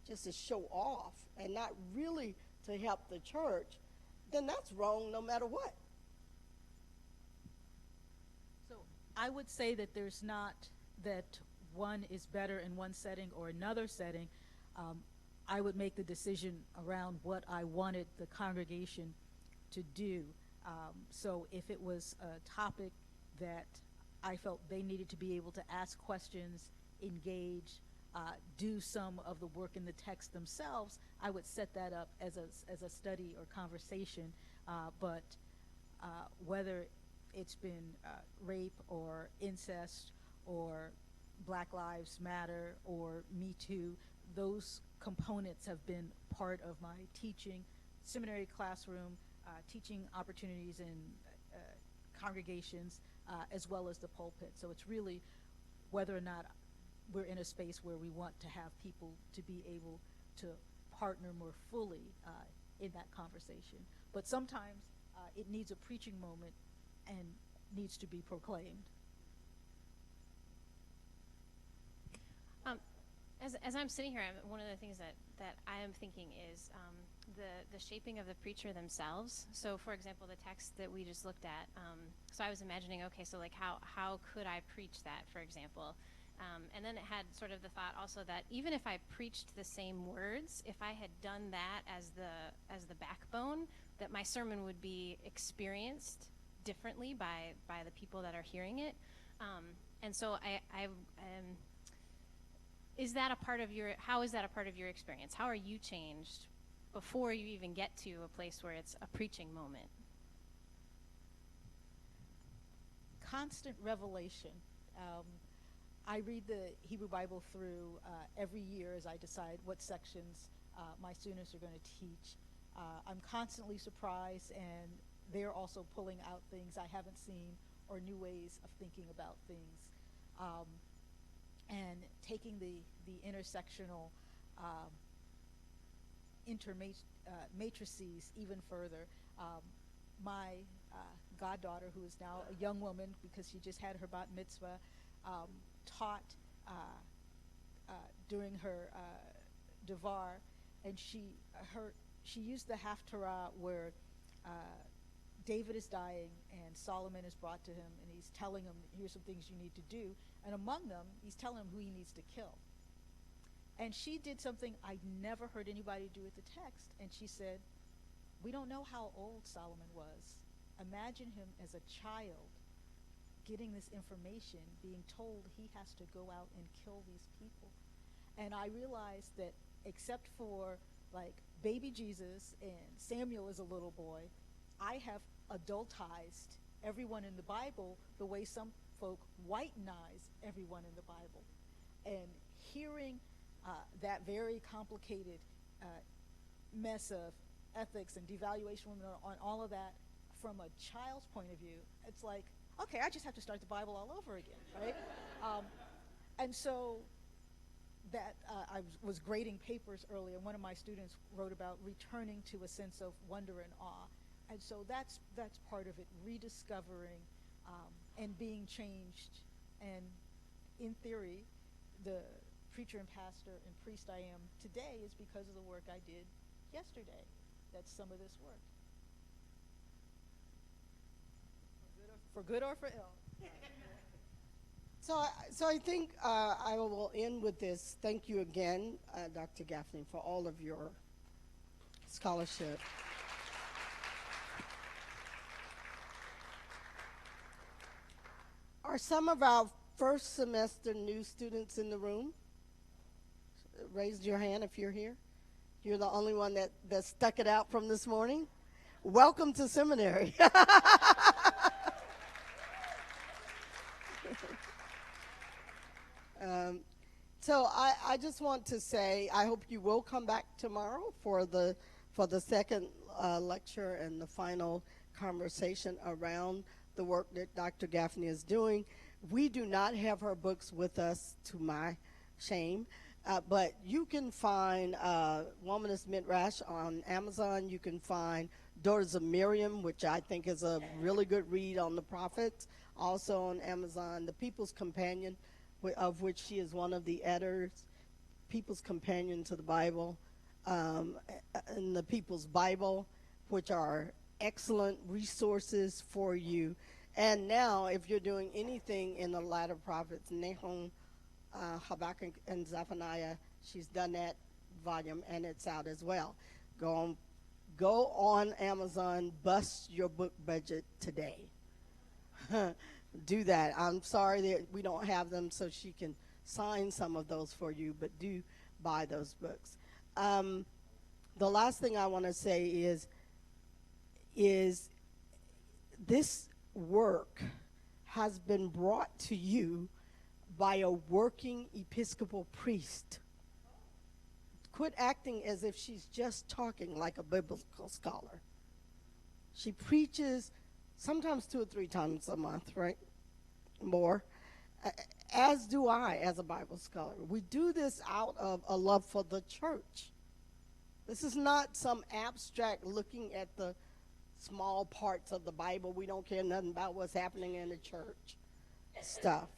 just to show off and not really to help the church, then that's wrong no matter what. So I would say that there's not that one is better in one setting or another setting. I would make the decision around what I wanted the congregation to do. So if it was a topic that I felt they needed to be able to ask questions, engage, do some of the work in the text themselves, I would set that up as a study or conversation. But whether it's been rape or incest or Black Lives Matter or Me Too, those components have been part of my teaching, seminary classroom, teaching opportunities in congregations, as well as the pulpit. So it's really whether or not we're in a space where we want to have people to be able to partner more fully in that conversation. But sometimes it needs a preaching moment and needs to be proclaimed. As I'm sitting here, one of the things that I am thinking is the shaping of the preacher themselves. So, for example, the text that we just looked at, so I was imagining, okay, so like how could I preach that, for example? And then it had sort of the thought also that even if I preached the same words, if I had done that as the backbone, that my sermon would be experienced differently by the people that are hearing it. And so is that a part of how is that a part of your experience? How are you changed before you even get to a place where it's a preaching moment? Constant revelation. I read the Hebrew Bible through every year as I decide what sections my students are going to teach. I'm constantly surprised, and they're also pulling out things I haven't seen or new ways of thinking about things. And taking the intersectional matrices even further. My goddaughter, who is now a young woman because she just had her bat mitzvah, taught during her devar, and she used the haftarah where David is dying and Solomon is brought to him, and he's telling him, here's some things you need to do, and among them he's telling him who he needs to kill. And she did something I never heard anybody do with the text, and she said, we don't know how old Solomon was. Imagine him as a child getting this information, being told he has to go out and kill these people. And I realized that except for like baby Jesus and Samuel as a little boy, I have adultized everyone in the Bible the way some folk whitenize everyone in the Bible. And hearing that very complicated mess of ethics and devaluation of women on all of that from a child's point of view, it's like, okay, I just have to start the Bible all over again, right? And so that I was grading papers earlier, and one of my students wrote about returning to a sense of wonder and awe. And so that's part of it, rediscovering and being changed. And in theory, the preacher and pastor and priest I am today is because of the work I did yesterday. That's some of this work. For good or for ill. So I think I will end with this. Thank you again, Dr. Gaffney, for all of your scholarship. Are some of our first semester new students in the room? Raise your hand if you're here. You're the only one that stuck it out from this morning. Welcome to seminary. So I just want to say I hope you will come back tomorrow for the second lecture and the final conversation around the work that Dr. Gaffney is doing. We do not have her books with us, to my shame, but you can find Womanist Midrash on Amazon. You can find Daughters of Miriam, which I think is a really good read on the prophets, also on Amazon. The People's Companion, of which she is one of the editors, People's Companion to the Bible, and the People's Bible, which are excellent resources for you. And now, if you're doing anything in the latter prophets, Nahum, Habakkuk, and Zephaniah, she's done that volume, and it's out as well. Go on Amazon, bust your book budget today. Do that. I'm sorry that we don't have them so she can sign some of those for you, but do buy those books. The last thing I want to say is this work has been brought to you by a working Episcopal priest. Quit acting as if she's just talking like a biblical scholar. She preaches sometimes 2 or 3 times a month, right? More. As do I as a Bible scholar. We do this out of a love for the church. This is not some abstract looking at the small parts of the Bible. We don't care nothing about what's happening in the church stuff.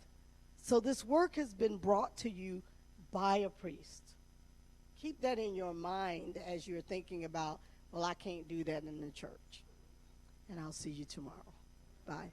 So this work has been brought to you by a priest. Keep that in your mind as you're thinking about, well, I can't do that in the church. And I'll see you tomorrow. Bye.